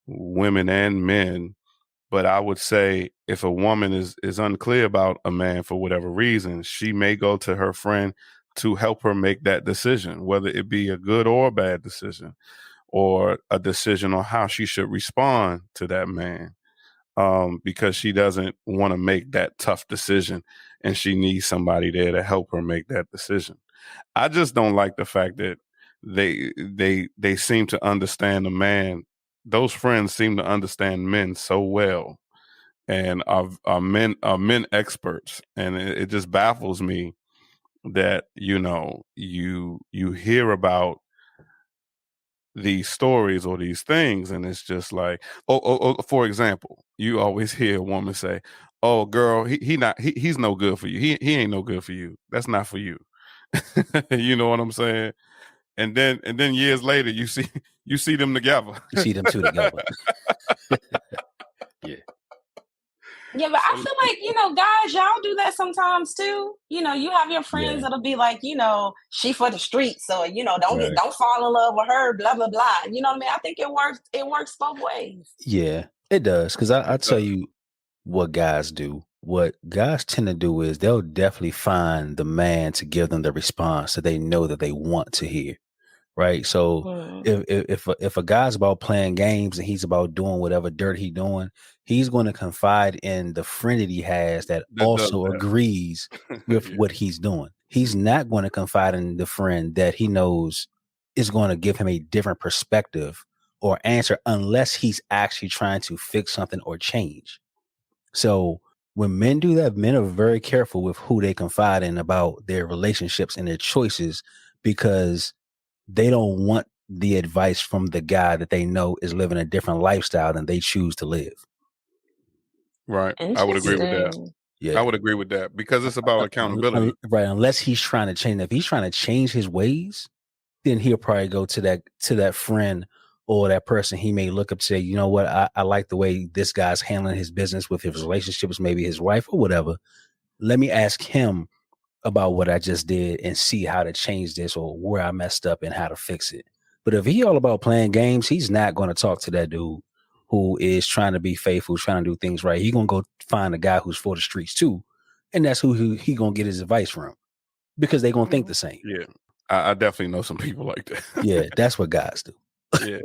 women and men, but I would say if a woman is unclear about a man for whatever reason, she may go to her friend to help her make that decision, whether it be a good or a bad decision, or a decision on how she should respond to that man, because she doesn't want to make that tough decision and she needs somebody there to help her make that decision. I just don't like the fact that they seem to understand the man. Those friends seem to understand men so well and are men experts, and it just baffles me that you hear about these stories or these things, and it's just like, for example, you always hear a woman say, "Oh, girl, he's no good for you. He ain't no good for you. That's not for you." You know what I'm saying? And then years later, you see them together. You see them two together. Yeah. Yeah, but I So feel like, guys, y'all do that sometimes too. You have your friends Yeah. that'll be like, she for the streets, so Right. don't fall in love with her, blah blah blah. You know what I mean? I think it works both ways. Yeah, it does. Because I tell you what guys do. What guys tend to do is they'll definitely find the man to give them the response that they know that they want to hear. Right. So Mm. if a guy's about playing games and he's about doing whatever dirt he doing, he's going to confide in the friend that he has that that does also agrees that. with Yeah. what he's doing. He's not going to confide in the friend that he knows is going to give him a different perspective or answer unless he's actually trying to fix something or change. So when men do that, men are very careful with who they confide in about their relationships and their choices, because they don't want the advice from the guy that they know is living a different lifestyle than they choose to live. Right. I would agree with that. Interesting. Yeah. I would agree with that because it's about accountability. Right. Unless he's trying to change. If he's trying to change his ways, then he'll probably go to that friend or that person he may look up to say, you know what, I like the way this guy's handling his business with his relationships, maybe his wife or whatever. Let me ask him about what I just did and see how to change this or where I messed up and how to fix it. But if he all about playing games, he's not going to talk to that dude who is trying to be faithful, trying to do things right. He's going to go find a guy who's for the streets too. And that's who he going to get his advice from, because they're going to think the same. Yeah. I definitely know some people like that. Yeah, that's what guys do. Yeah.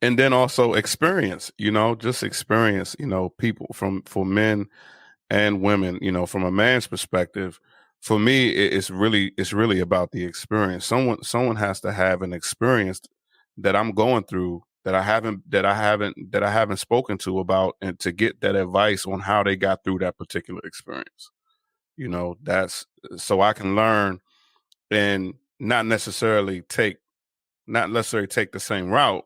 And then also experience, just experience, people for men and women, from a man's perspective. For me, it's really about the experience. Someone has to have an experience that I'm going through that I haven't spoken to about, and to get that advice on how they got through that particular experience. That's so I can learn and not necessarily take the same route,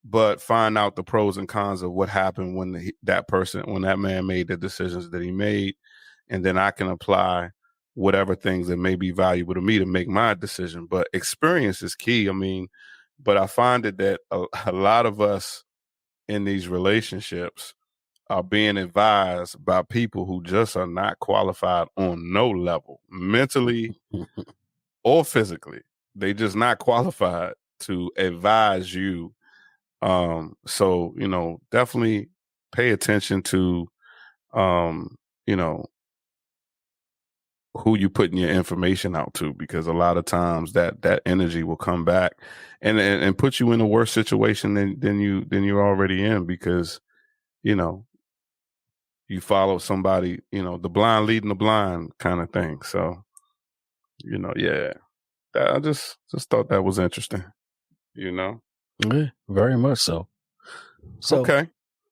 but find out the pros and cons of what happened when that man made the decisions that he made. And then I can apply whatever things that may be valuable to me to make my decision. But experience is key. But I find it that a lot of us in these relationships are being advised by people who just are not qualified on no level, mentally or physically. They just not qualified to advise you. So, definitely pay attention to, who you putting your information out to, because a lot of times that energy will come back and put you in a worse situation than you're already in, because, you follow somebody, the blind leading the blind kind of thing. So, yeah, I just thought that was interesting, Yeah, very much so. So okay.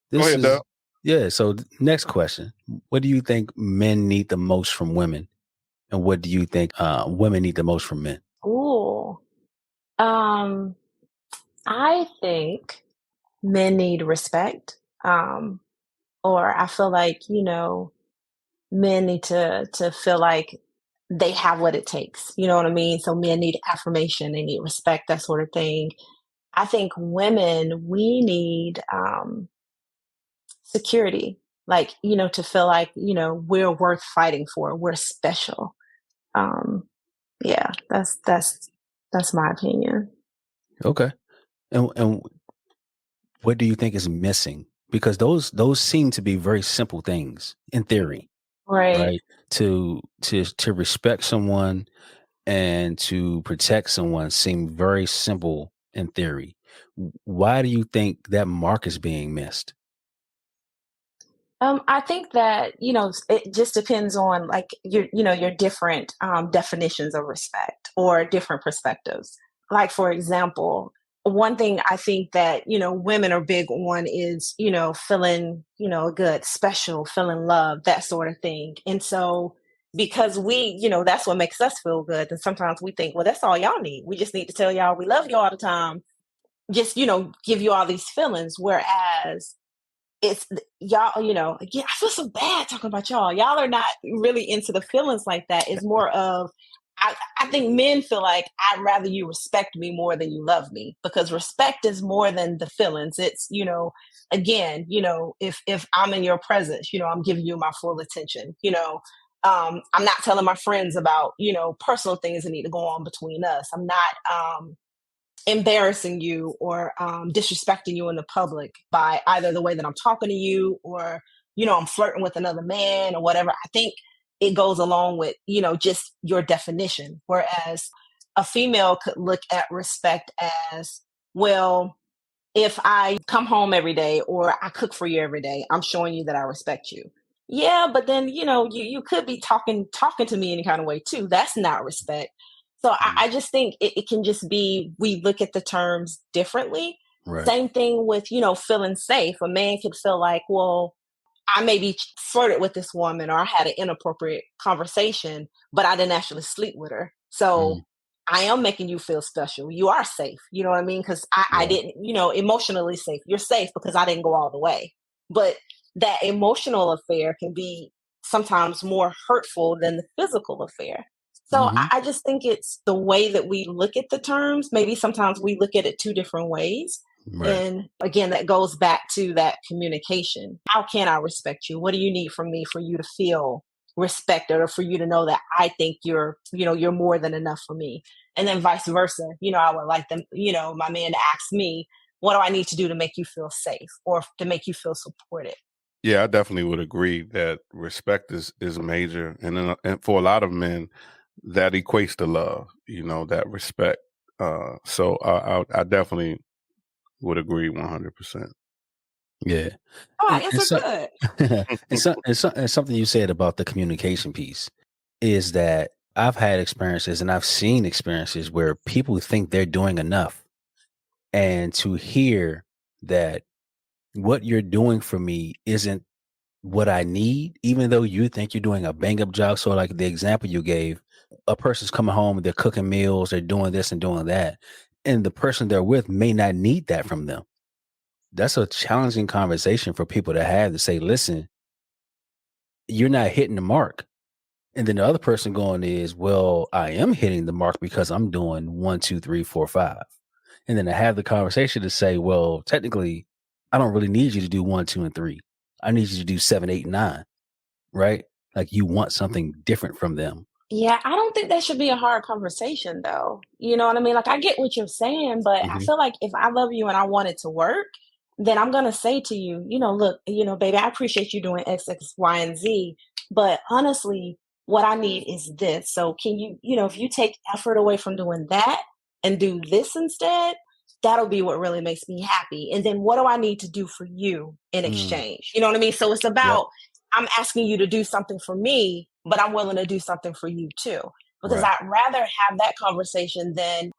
this Go ahead, is, Doug. yeah. So next question: what do you think men need the most from women, and what do you think women need the most from men? Ooh. I think men need respect. Or I feel like, men need to feel like they have what it takes. You know what I mean? So men need affirmation, they need respect, that sort of thing. I think women, we need security, like, to feel like, we're worth fighting for, we're special. Um, yeah, that's my opinion. Okay, and what do you think is missing? Because those seem to be very simple things in theory, Right. right? To respect someone and to protect someone seem very simple in theory. Why do you think that mark is being missed? I think that, it just depends on like your different definitions of respect or different perspectives. Like, for example, one thing I think that, women are big on is, feeling, good, special, feeling love, that sort of thing. And so because that's what makes us feel good. And sometimes we think, well, that's all y'all need. We just need to tell y'all we love you all the time. Just, give you all these feelings. Whereas it's y'all, again, I feel so bad talking about y'all. Y'all are not really into the feelings like that. It's more of, I think men feel like I'd rather you respect me more than you love me, because respect is more than the feelings. It's, again, if I'm in your presence, I'm giving you my full attention, I'm not telling my friends about, personal things that need to go on between us. I'm not, embarrassing you or disrespecting you in the public by either the way that I'm talking to you or, I'm flirting with another man or whatever. I think it goes along with, just your definition. Whereas a female could look at respect as, well, if I come home every day or I cook for you every day, I'm showing you that I respect you. Yeah, but then you could be talking to me any kind of way too. That's not respect. So I just think it can just be, we look at the terms differently. Right. Same thing with, feeling safe. A man could feel like, well, I maybe flirted with this woman or I had an inappropriate conversation, but I didn't actually sleep with her. So Mm, I am making you feel special. You are safe. You know what I mean? Because I right. didn't, emotionally safe. You're safe because I didn't go all the way. But that emotional affair can be sometimes more hurtful than the physical affair. So Hmm. I just think it's the way that we look at the terms. Maybe sometimes we look at it two different ways. Right. And again, that goes back to that communication. How can I respect you? What do you need from me for you to feel respected or for you to know that I think you're more than enough for me? And then vice versa. I would like them, my man to ask me, what do I need to do to make you feel safe or to make you feel supported? Yeah, I definitely would agree that respect is major, and for a lot of men, that equates to love. That respect. So I definitely would agree 100%. Yeah. Oh, I And answered so, good. and something you said about the communication piece is that I've had experiences and I've seen experiences where people think they're doing enough. And to hear that what you're doing for me isn't what I need, even though you think you're doing a bang up job. So, like the example you gave, a person's coming home, they're cooking meals, they're doing this and doing that. And the person they're with may not need that from them. That's a challenging conversation for people to have, to say, listen, you're not hitting the mark. And then the other person going is, well, I am hitting the mark because I'm doing 1, 2, 3, 4, 5. And then to have the conversation to say, well, technically, I don't really need you to do 1, 2, and 3. I need you to do 7, 8, and 9. Right? Like you want something different from them. Yeah, I don't think that should be a hard conversation though. You know what I mean? Like I get what you're saying, but I Hmm. feel like if I love you and I want it to work, then I'm gonna say to you, look, baby, I appreciate you doing X, X, Y, and Z, but honestly, what I need is this. So can you, if you take effort away from doing that and do this instead, that'll be what really makes me happy. And then what do I need to do for you in Mm, exchange? You know what I mean? So it's yep. about I'm asking you to do something for me, but I'm willing to do something for you too. Because Right. I'd rather have that conversation than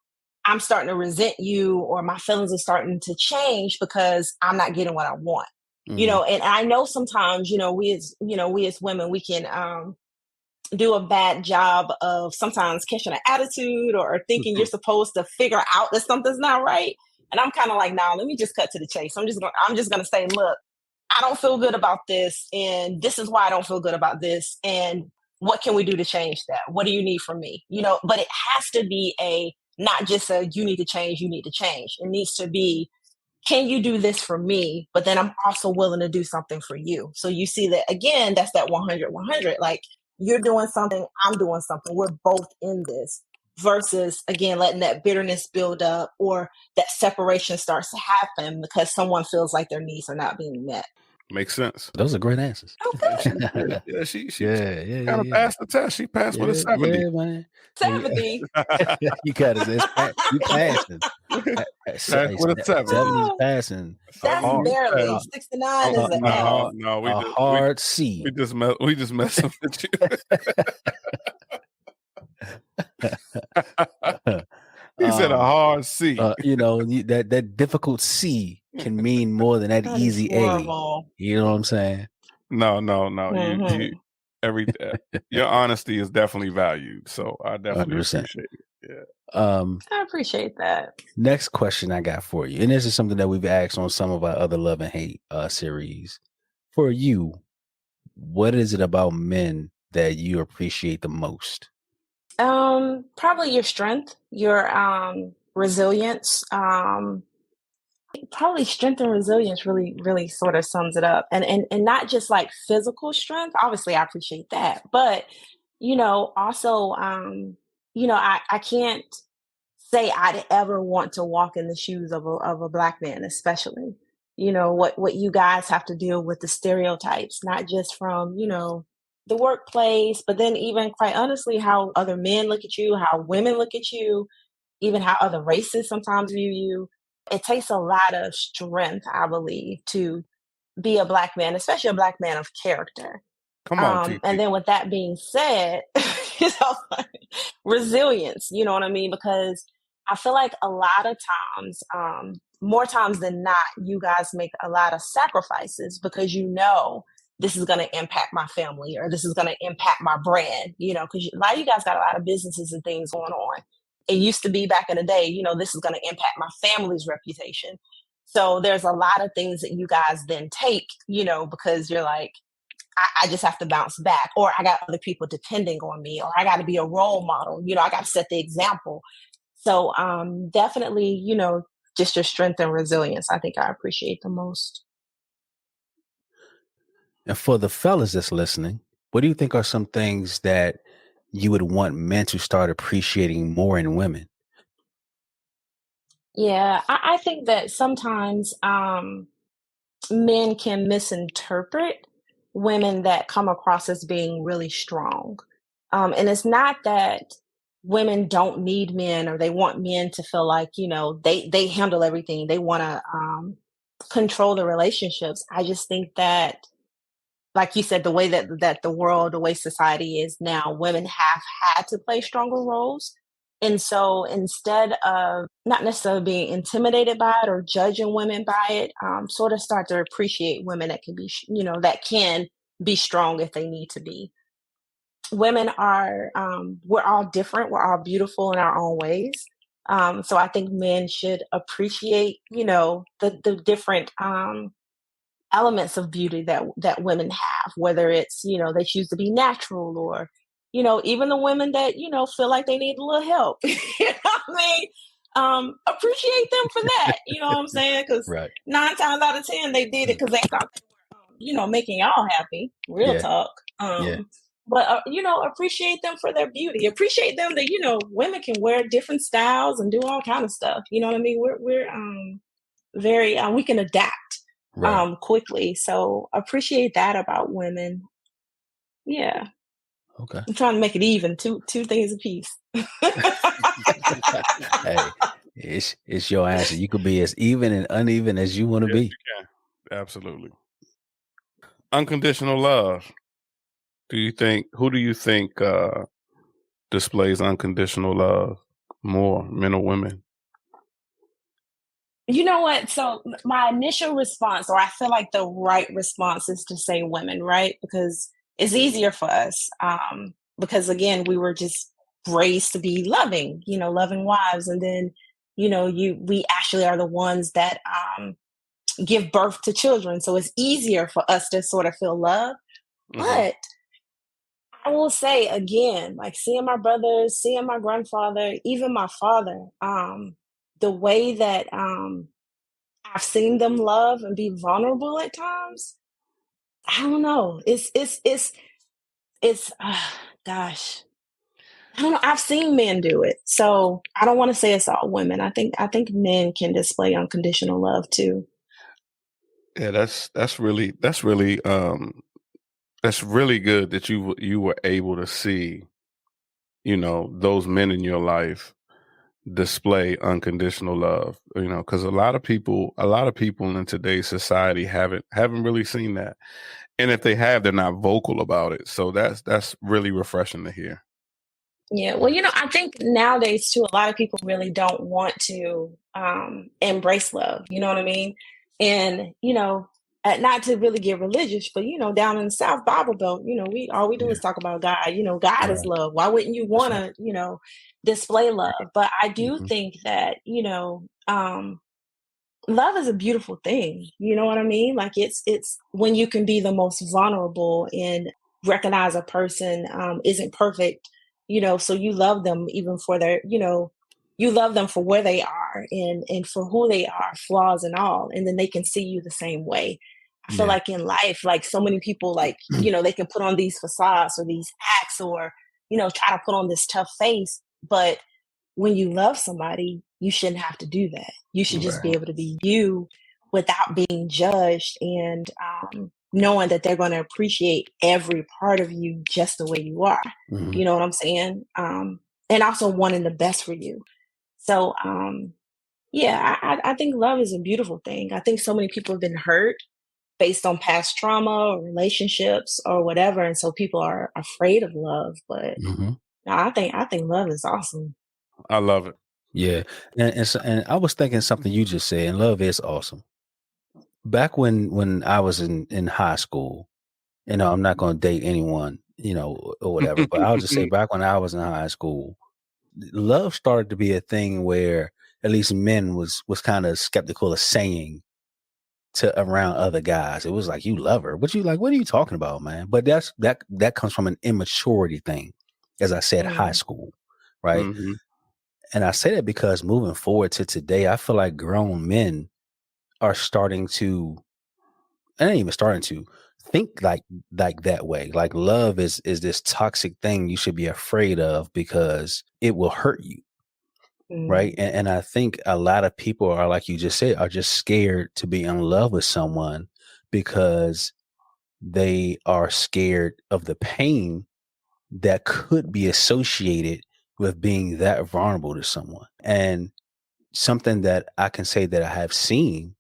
I'm starting to resent you or my feelings are starting to change because I'm not getting what I want. Mm, And I know sometimes, we as women, we can do a bad job of sometimes catching an attitude or thinking you're supposed to figure out that something's not right. And I'm kind of like, nah, let me just cut to the chase. I'm just gonna say, look, I don't feel good about this, and this is why I don't feel good about this. And what can we do to change that? What do you need from me? But it has to be a not just a you need to change, you need to change. It needs to be, can you do this for me? But then I'm also willing to do something for you. So you see that again, that's that 100-100. Like you're doing something, I'm doing something. We're both in this versus again letting that bitterness build up or that separation starts to happen because someone feels like their needs are not being met. Makes sense. those are great answers. Oh, Yeah, she good. did. Yeah, she Yeah, yeah, kind yeah, of yeah. passed the test. She passed with a Yeah, 70. yeah, man. Hey, 70. you got it. You passing. Passed with a 70. 70 is Oh, passing. A A that's hard, easy barely. a, 70. 69 Oh is an no, F. no, a hard we C. we just messing with you. He said a um, hard C. that difficult C can mean more than that That is easy A. horrible. You know what I'm saying? No, no, no. You Hmm. every your honesty is definitely valued. So I definitely 100%. appreciate it. Yeah. I appreciate that. Next question I got for you, and this is something that we've asked on some of our other love and hate series. For you, what is it about men that you appreciate the most? Probably your strength, your resilience. Probably strength and resilience really, really sort of sums it up. And not just like physical strength. Obviously, I appreciate that, but also, I can't say I'd ever want to walk in the shoes of a black man, especially. What you guys have to deal with the stereotypes, not just from, the workplace, but then even quite honestly, how other men look at you, how women look at you, even how other races sometimes view you. It takes a lot of strength, I believe, to be a black man, especially a black man of character. Come on, And TT. then with that being said, you know, resilience, you know what I mean? Because I feel like a lot of times, more times than not, you guys make a lot of sacrifices because you know this is going to impact my family or this is going to impact my brand, because a lot of you guys got a lot of businesses and things going on. It used to be back in the day, this is going to impact my family's reputation. So there's a lot of things that you guys then take, because you're like, I just have to bounce back, or I got other people depending on me, or I got to be a role model. I got to set the example. So definitely, just your strength and resilience, I think I appreciate the most. And for the fellas that's listening, what do you think are some things that you would want men to start appreciating more in women? Yeah, I think that sometimes men can misinterpret women that come across as being really strong. And it's not that women don't need men or they want men to feel like, they handle everything. They want to control the relationships. I just think that, like you said, the way that the world, the way society is now, women have had to play stronger roles. And so instead of not necessarily being intimidated by it or judging women by it, sort of start to appreciate women that can be, that can be strong if they need to be. Women are, we're all different. We're all beautiful in our own ways. So I think men should appreciate, the different elements of beauty that women have, whether it's, they choose to be natural or, even the women that, feel like they need a little help. You know what I mean? Appreciate them for that. You know what I'm saying? Because Right. 9 times out of 10, they did it because they thought they were, making y'all happy. Real Yeah. talk. Yeah. But appreciate them for their beauty. Appreciate them that women can wear different styles and do all kind of stuff. You know what I mean? We're very we can adapt Right. quickly. So appreciate that about women. Yeah. Okay. I'm trying to make it even, two things apiece. Hey, it's your answer. You could be as even and uneven as you want to Yes, be. you can. Absolutely. Unconditional love. Who do you think displays unconditional love more, men or women? You know what? So my initial response, or I feel like the right response is to say women, right? Because it's easier for us. Because again, we were just raised to be loving, loving wives. And then, we actually are the ones that give birth to children. So it's easier for us to sort of feel love. Hmm. But I will say again, like seeing my brothers, seeing my grandfather, even my father, the way that I've seen them love and be vulnerable at times. I don't know. It's gosh. I don't know. I've seen men do it, so I don't want to say it's all women. I think men can display unconditional love too. Yeah, that's really good that you were able to see, those men in your life display unconditional love, because a lot of people in today's society haven't really seen that. And if they have, they're not vocal about it. So that's really refreshing to hear. Yeah, well, I think nowadays too, a lot of people really don't want to embrace love. You know what I mean? And not to really get religious, but down in the South Bible Belt, we all we do Yeah. is talk about God. God is Right. love. Why wouldn't you That's want right. to, display love? But I do Hmm. think that love is a beautiful thing. You know what I mean? Like it's when you can be the most vulnerable and recognize a person isn't perfect, so you love them even for their, you love them for where they are and for who they are, flaws and all, and then they can see you the same way. I feel Yeah. like in life, like so many people, like, they can put on these facades or these acts or, try to put on this tough face, but when you love somebody, you shouldn't have to do that. You should just be Right. able to be you without being judged and knowing that they're going to appreciate every part of you just the way you are. Hmm. You know what I'm saying? And also wanting the best for you. So, yeah, I think love is a beautiful thing. I think so many people have been hurt based on past trauma or relationships or whatever. And so people are afraid of love. But Hmm. no, I think love is awesome. I love it. Yeah. And I was thinking something you just said, and love is awesome. Back when I was in high school, I'm not going to date anyone, or whatever, but I'll just say back when I was in high school, love started to be a thing where at least men was kind of skeptical of saying to around other guys. It was like, you love her. But you like, what are you talking about, man? But that comes from an immaturity thing, as I said, high Mm, school, right? Hmm. And I say that because moving forward to today, I feel like grown men are starting to, and ain't even starting to think like that way. Like love is this toxic thing you should be afraid of because it will hurt you. Right. mm, And I think a lot of people are, like you just said, are just scared to be in love with someone because they are scared of the pain that could be associated with being that vulnerable to someone. And something that I can say that I have seen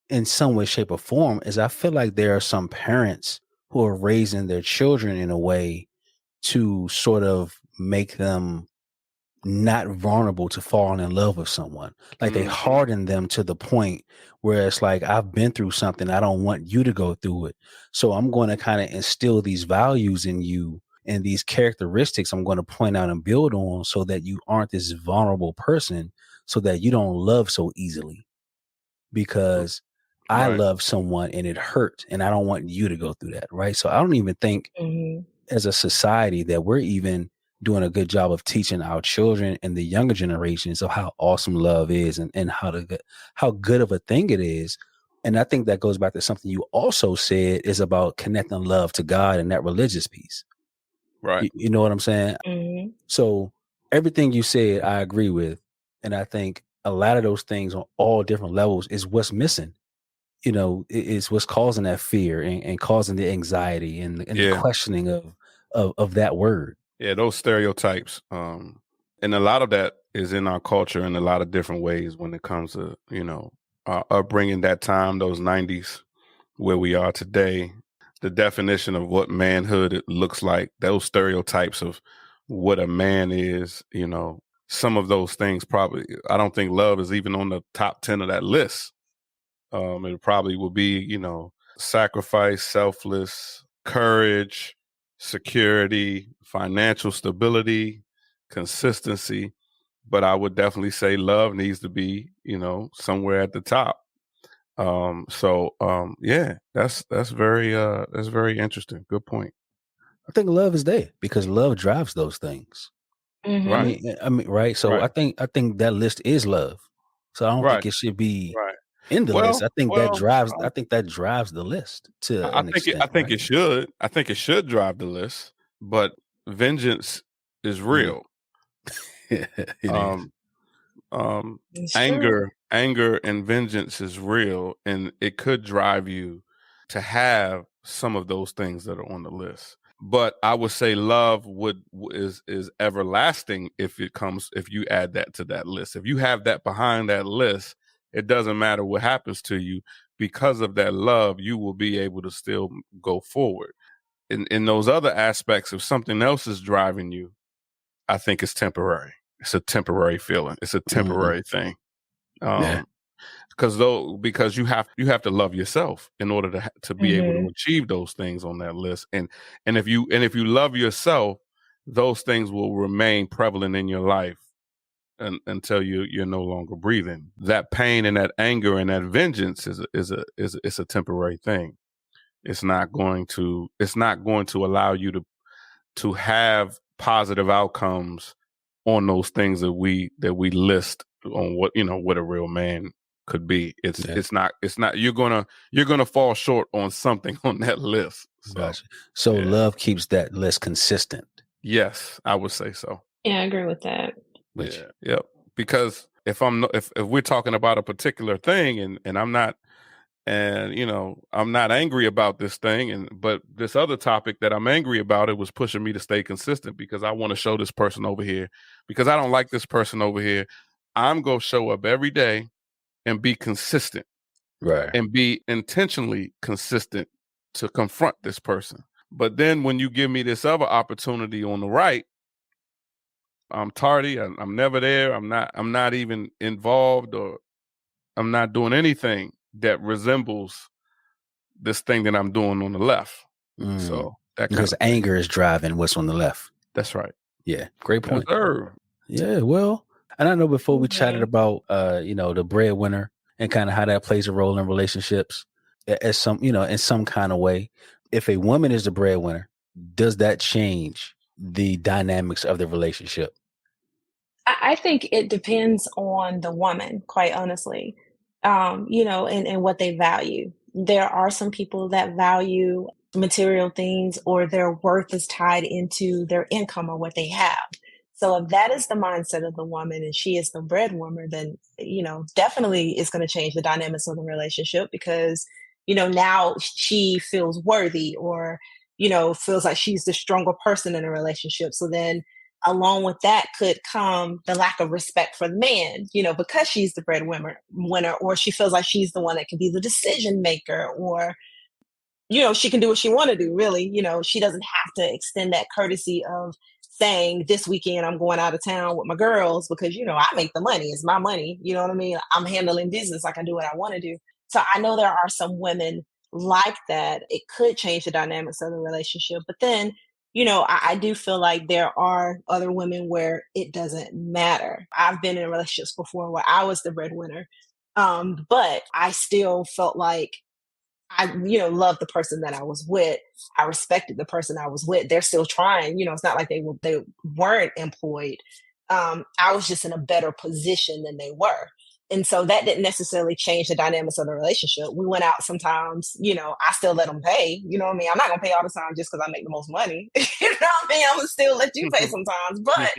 in some way, shape, or form is I feel like there are some parents who are raising their children in a way to sort of make them not vulnerable to falling in love with someone. Like they Hmm. harden them to the point where it's like, I've been through something. I don't want you to go through it. So I'm going to kind of instill these values in you and these characteristics I'm going to point out and build on so that you aren't this vulnerable person, so that you don't love so easily because I Right. love someone and it hurt and I don't want you to go through that. Right. So I don't even think mhm, as a society that we're even doing a good job of teaching our children and the younger generations of how awesome love is and how good of a thing it is. And I think that goes back to something you also said is about connecting love to God and that religious piece. Right. You know what I'm saying? mhm, So everything you said, I agree with. And I think a lot of those things on all different levels is what's missing. It's what's causing that fear and causing the anxiety and the Yeah. questioning of that word. Yeah. Those stereotypes. And a lot of that is in our culture in a lot of different ways when it comes to, our upbringing that time, those 90s, where we are today, the definition of what manhood it looks like, those stereotypes of what a man is, some of those things probably, I don't think love is even on the top 10 of that list. It probably will be, sacrifice, selfless, courage, security, financial stability, consistency. But I would definitely say love needs to be, somewhere at the top. Yeah, that's very interesting. Good point. I think love is there because love drives those things. Right, mhm. Right. So right, I think that list is love. So I don't think right, it should be right. in the list. Well, I think that well, drives. I think that drives the list to I an think I extent. think Right. it should. I think it should drive the list. But vengeance is Mm. real. It is. Um, um, It's true. anger and vengeance is real, and it could drive you to have some of those things that are on the list. But I would say love is everlasting if you add that to that list. If you have that behind that list, it doesn't matter what happens to you because of that love. You will be able to still go forward. In those other aspects, if something else is driving you, I think it's temporary. It's a temporary feeling. It's a Mhm. temporary thing. Yeah. Um, because you have to love yourself in order to be able to Mhm, achieve those things on that list. And if you love yourself, those things will remain prevalent in your life until you're no longer breathing. That pain and that anger and that vengeance is a temporary thing. It's not going to allow you to have positive outcomes on those things that we list on what a real man could be. It's Yeah. it's not it's not you're gonna fall short on something on that list. So Gotcha. So yeah. love keeps that list consistent Yes, I would say so. yeah, I agree with that. with you. Yeah. Yep. Because if we're talking about a particular thing and I'm not angry about this thing, but this other topic that I'm angry about, it was pushing me to stay consistent because I want to show this person over here, because I don't like this person over here. I'm going to show up every day and be consistent Right. and be intentionally consistent to confront this person. But then when you give me this other opportunity on the right, I'm tardy. I'm never there. I'm not even involved, or I'm not doing anything that resembles this thing that I'm doing on the left. So that kind because of thing. anger is driving what's on the left. That's right. Yeah, great point. Yes, sir. Yeah, well, and I know before we chatted about the breadwinner and kind of how that plays a role in relationships as some, in some kind of way. If a woman is the breadwinner, does that change the dynamics of the relationship? I think it depends on the woman, quite honestly, and what they value. There are some people that value material things, or their worth is tied into their income or what they have. So if that is the mindset of the woman and she is the breadwinner, then, definitely it's going to change the dynamics of the relationship, because, now she feels worthy, or, feels like she's the stronger person in a relationship. So then along with that could come the lack of respect for the man, because she's the breadwinner, or she feels like she's the one that can be the decision maker, or, she can do what she want to do, really. She doesn't have to extend that courtesy of saying, this weekend I'm going out of town with my girls, because, I make the money. It's my money. You know what I mean? I'm handling business. I can do what I want to do. So I know there are some women like that. It could change the dynamics of the relationship. But then, I do feel like there are other women where it doesn't matter. I've been in relationships before where I was the breadwinner, but I still felt like I, loved the person that I was with. I respected the person I was with. They're still trying. It's not like they weren't employed. I was just in a better position than they were. And so that didn't necessarily change the dynamics of the relationship. We went out sometimes, I still let them pay. You know what I mean? I'm not going to pay all the time just because I make the most money. You know what I mean? I'm going to still let you pay sometimes, but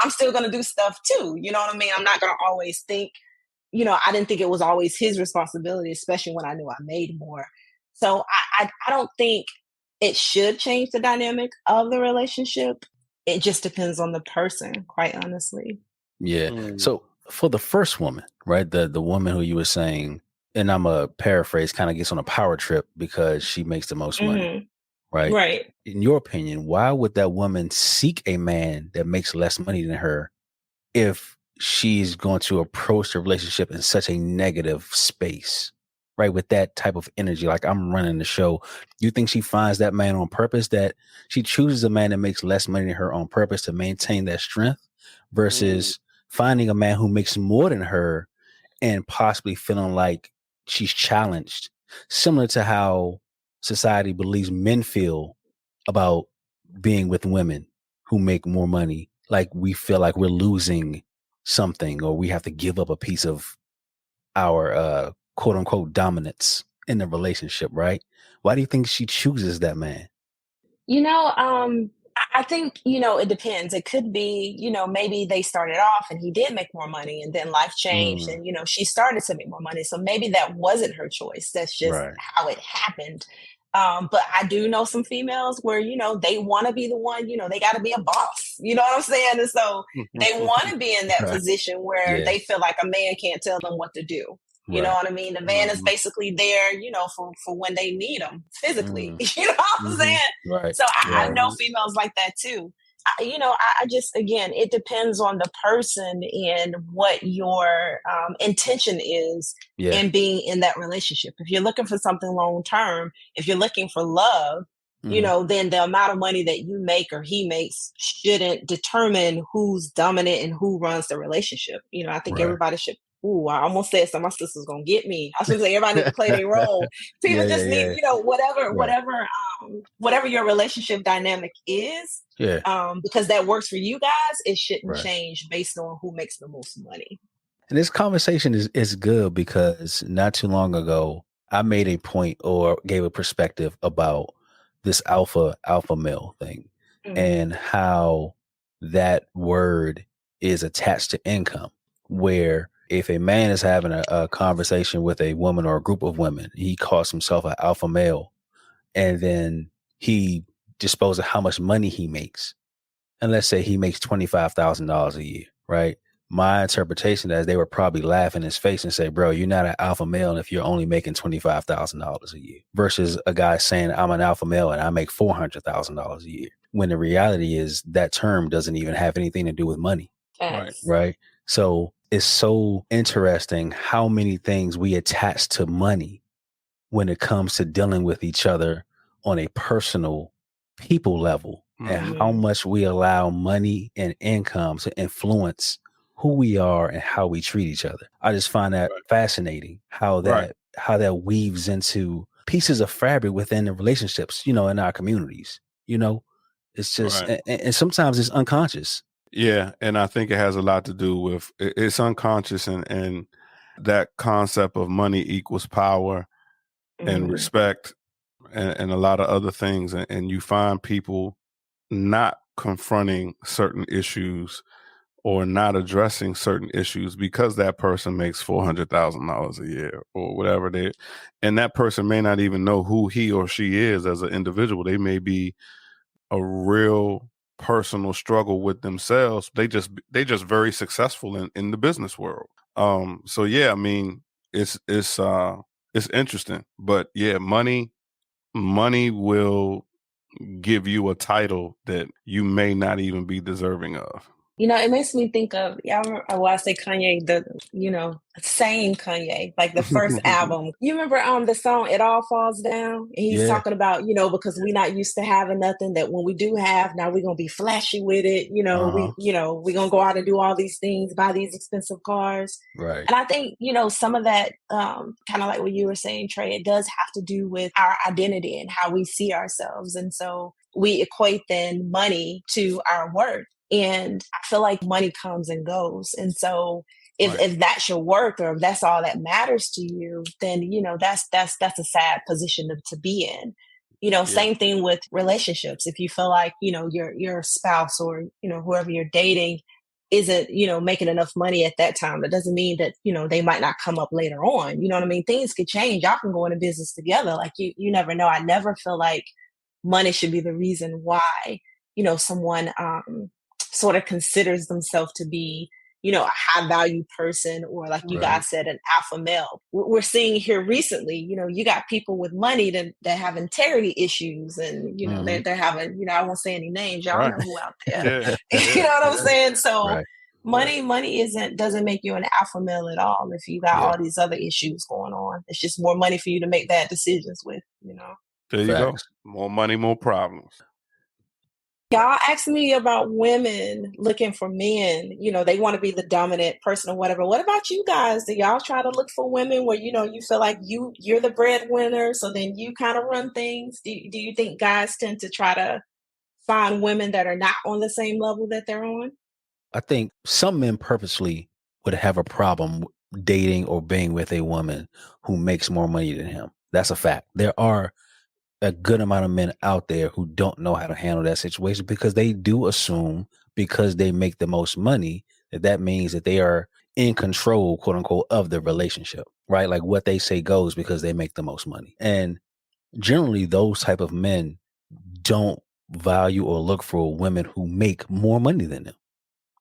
I'm still going to do stuff too. You know what I mean? I'm not going to always think, I didn't think it was always his responsibility, especially when I knew I made more. So I don't think it should change the dynamic of the relationship. It just depends on the person, quite honestly. Yeah. So for the first woman, right, the woman who you were saying, and I'm a paraphrase, kind of gets on a power trip because she makes the most money, right? Right. In your opinion, why would that woman seek a man that makes less money than her if she's going to approach the relationship in such a negative space, right? With that type of energy, like I'm running the show. You think she finds that man on purpose, that she chooses a man that makes less money than her on purpose to maintain that strength versus finding a man who makes more than her and possibly feeling like she's challenged, similar to how society believes men feel about being with women who make more money. Like we feel like we're losing something, or we have to give up a piece of our quote unquote dominance in the relationship, right? Why do you think she chooses that man? I think, it depends. It could be, maybe they started off and he did make more money, and then life changed and, she started to make more money. So maybe that wasn't her choice. That's just Right. how it happened. But I do know some females where, they want to be the one, they got to be a boss. You know what I'm saying? And so they want to be in that position where they feel like a man can't tell them what to do. You know what I mean? The man is basically there, for when they need him physically. You know what I'm saying? Right. So I know females like that too. I just, again, it depends on the person and what your intention is in being in that relationship. If you're looking for something long term, if you're looking for love, then the amount of money that you make or he makes shouldn't determine who's dominant and who runs the relationship. I think everybody should. Ooh, I almost said so. My sister's gonna get me. I was gonna say everybody needs to play their role. People just need, whatever your relationship dynamic is. Because that works for you guys, it shouldn't change based on who makes the most money. And this conversation is good because not too long ago, I made a point or gave a perspective about this alpha male thing and how that word is attached to income, where if a man is having a conversation with a woman or a group of women, he calls himself an alpha male, and then he disposes of how much money he makes. And let's say he makes $25,000 a year, right? My interpretation is they would probably laugh in his face and say, bro, you're not an alpha male if you're only making $25,000 a year, versus a guy saying I'm an alpha male and I make $400,000 a year. when the reality is that term doesn't even have anything to do with money. Facts. Right. So it's so interesting how many things we attach to money when it comes to dealing with each other on a personal people level, and how much we allow money and income to influence who we are and how we treat each other. I just find that fascinating how that weaves into pieces of fabric within the relationships, in our communities. It's just, and sometimes it's unconscious. Yeah, and I think it has a lot to do with it's unconscious, and that concept of money equals power and respect and a lot of other things, and you find people not confronting certain issues or not addressing certain issues because that person makes $400,000 a year or whatever and that person may not even know who he or she is as an individual. They may be a real personal struggle with themselves. They just very successful in the business world. So yeah, I mean, it's interesting, but yeah, money will give you a title that you may not even be deserving of. It makes me think of, I say Kanye, same Kanye, like the first album. You remember the song "It All Falls Down"? And he's talking about, because we're not used to having nothing, that when we do have, now we're gonna be flashy with it. We're gonna go out and do all these things, buy these expensive cars. Right. And I think, some of that, kind of like what you were saying, Trey, it does have to do with our identity and how we see ourselves. And so we equate then money to our worth. And I feel like money comes and goes. And so if that's your worth, or if that's all that matters to you, then, that's a sad position to be in. Same thing with relationships. If you feel like, your spouse or, whoever you're dating isn't, making enough money at that time, that doesn't mean that, they might not come up later on. You know what I mean? Things could change. Y'all can go into business together. Like you never know. I never feel like money should be the reason why, someone, sort of considers themselves to be, a high value person, or like you guys said, an alpha male. We're seeing here recently, you got people with money that have integrity issues, and they're having, I won't say any names, y'all know who out there. You know what I'm saying? So money doesn't make you an alpha male at all if you got all these other issues going on. It's just more money for you to make bad decisions with. There you go. More money, more problems. Y'all asked me about women looking for men. They want to be the dominant person or whatever. What about you guys? Do y'all try to look for women where, you feel like you're the breadwinner, so then you kind of run things? Do you think guys tend to try to find women that are not on the same level that they're on? I think some men purposely would have a problem dating or being with a woman who makes more money than him. That's a fact. There are a good amount of men out there who don't know how to handle that situation, because they do assume, because they make the most money, that means that they are in control, quote unquote, of the relationship, right? Like what they say goes because they make the most money. And generally those type of men don't value or look for women who make more money than them.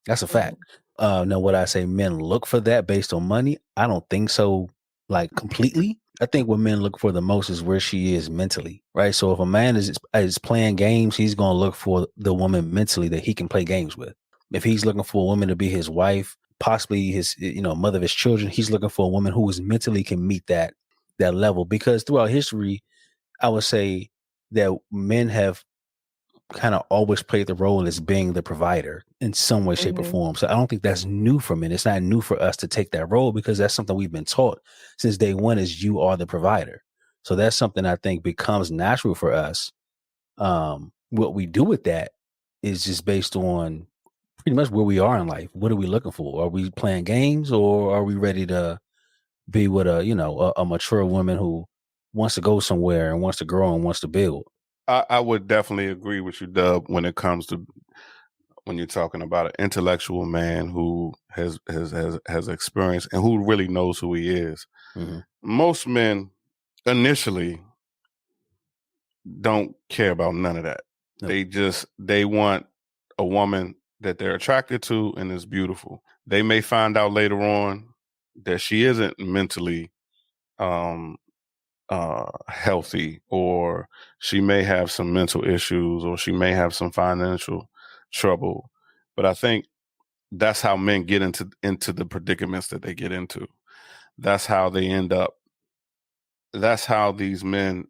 That's a fact. Now, would I say men look for that based on money? I don't think so, like completely. I think what men look for the most is where she is mentally, right? So if a man is playing games, he's going to look for the woman mentally that he can play games with. If he's looking for a woman to be his wife, possibly his, mother of his children, he's looking for a woman who is mentally can meet that level. Because throughout history, I would say that men have kind of always played the role as being the provider in some way, shape, or form. So I don't think that's new for men. It's not new for us to take that role, because that's something we've been taught since day one, is you are the provider. So that's something I think becomes natural for us. What we do with that is just based on pretty much where we are in life. What are we looking for? Are we playing games, or are we ready to be with a mature woman who wants to go somewhere and wants to grow and wants to build? I would definitely agree with you, Dub, when it comes to when you're talking about an intellectual man who has experience and who really knows who he is. Mm-hmm. Most men initially don't care about none of that. Nope. They want a woman that they're attracted to and is beautiful. They may find out later on that she isn't mentally healthy, or she may have some mental issues, or she may have some financial trouble. But I think that's how men get into the predicaments that they get into. That's how they end up. That's how these men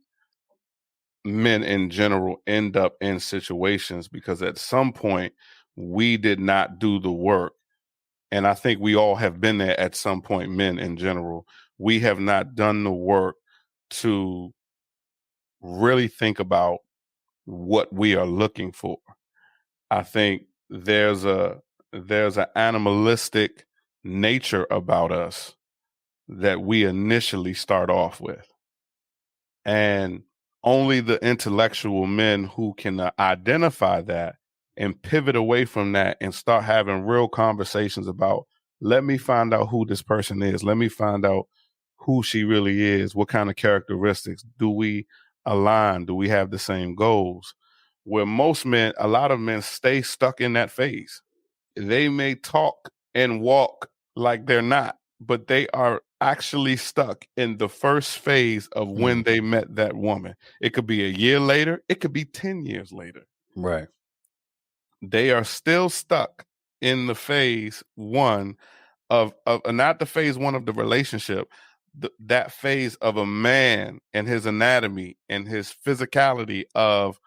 in general end up in situations, because at some point we did not do the work. And I think we all have been there at some point, men in general. We have not done the work to really think about what we are looking for. I think there's an animalistic nature about us that we initially start off with. And only the intellectual men who can identify that and pivot away from that and start having real conversations about, let me find out who this person is. Let me find out who she really is. What kind of characteristics do we align? Do we have the same goals? Where most men, a lot of men stay stuck in that phase. They may talk and walk like they're not, but they are actually stuck in the first phase of when they met that woman. It could be a year later. It could be 10 years later. Right. They are still stuck in the phase one of not the phase one of the relationship, that phase of a man and his anatomy and his physicality of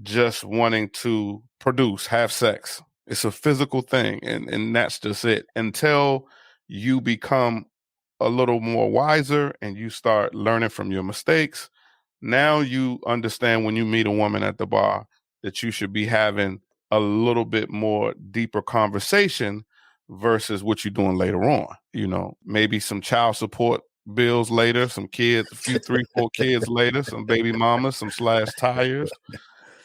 just wanting to produce, have sex. It's a physical thing, and that's just it. Until you become a little more wiser and you start learning from your mistakes, now you understand when you meet a woman at the bar that you should be having a little bit more deeper conversation versus what you're doing later on. You know, maybe some child support bills later, some kids, a few, 3-4 kids later, some baby mamas, some slash tires.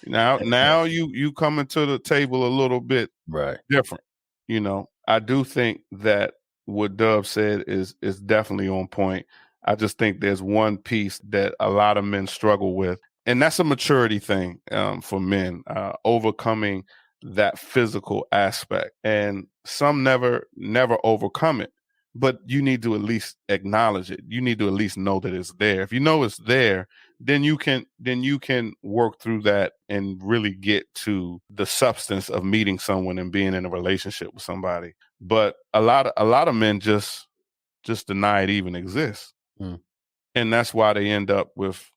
Now you coming to the table a little bit Right. different. You know, I do think that what Dub said is definitely on point. I just think there's one piece that a lot of men struggle with, and that's a maturity thing for men, overcoming that physical aspect. And some never overcome it, but you need to at least acknowledge it. You need to at least know that it's there. If you know it's there, then you can work through that and really get to the substance of meeting someone and being in a relationship with somebody. But a lot of men just deny it even exists. And that's why they end up with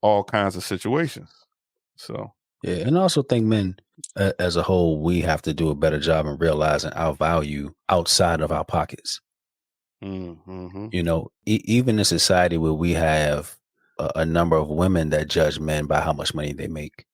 all kinds of situations. So yeah, and I also think men as a whole, we have to do a better job in realizing our value outside of our pockets. mm-hmm. You know, even in society where we have a number of women that judge men by how much money they make,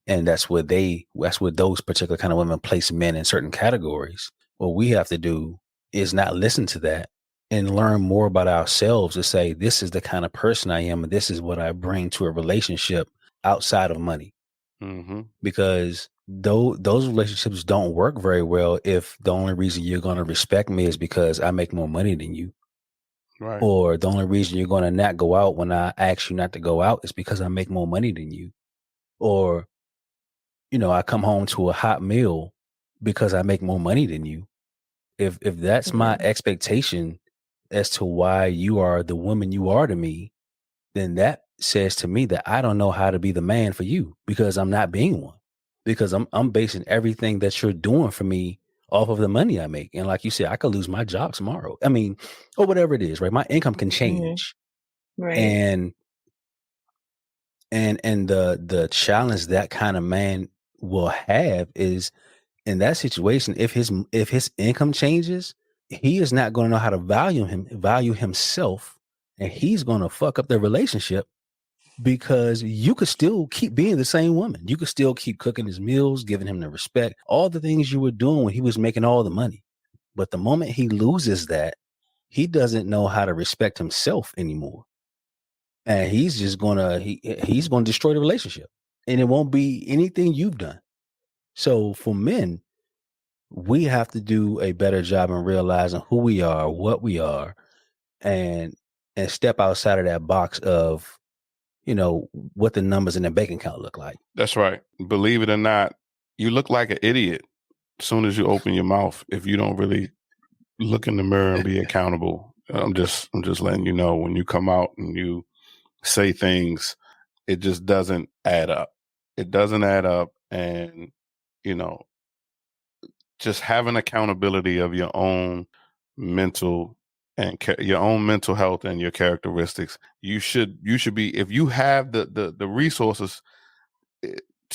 and that's where those particular kind of women place men in certain categories. What we have to do is not listen to that and learn more about ourselves to say, this is the kind of person I am, and this is what I bring to a relationship outside of money. Because those relationships don't work very well if the only reason you're going to respect me is because I make more money than you. Right. Or the only reason you're going to not go out when I ask you not to go out is because I make more money than you. Or, you know, I come home to a hot meal because I make more money than you. If that's my expectation as to why you are the woman you are to me, then that says to me that I don't know how to be the man for you, because I'm not being one. Because I'm basing everything that you're doing for me off of the money I make. And like you said, I could lose my job tomorrow. I mean, or whatever it is, right? My income can change. Right. And the challenge that kind of man will have is, in that situation, if his income changes, he is not going to know how to value himself, and he's going to fuck up the relationship, because you could still keep being the same woman. You could still keep cooking his meals, giving him the respect, all the things you were doing when he was making all the money. But the moment he loses that, he doesn't know how to respect himself anymore. And he's just he's gonna destroy the relationship. And it won't be anything you've done. So for men, we have to do a better job in realizing who we are, what we are, and step outside of that box of, you know, what the numbers in the bank account look like. That's right. Believe it or not, you look like an idiot as soon as you open your mouth if you don't really look in the mirror and be accountable. I'm just letting you know, when you come out and you say things, it just doesn't add up. It doesn't add up. And, you know, just having accountability of your own mental and your own mental health and your characteristics. You should be, if you have the resources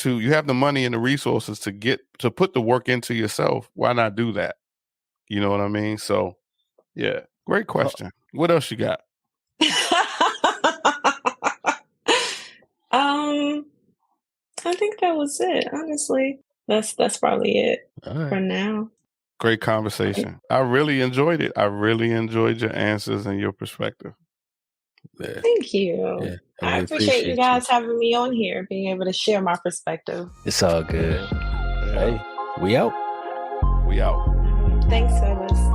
you have the money and the resources to put the work into yourself, why not do that? You know what I mean? So yeah, great question. What else you got? I think that was it. Honestly, that's probably it for now. Great conversation. I really enjoyed it. I really enjoyed your answers and your perspective. Yeah. Thank you. Yeah, I appreciate you guys having me on here, being able to share my perspective. It's all good. Yeah. Hey, we out. We out. Thanks, fellas.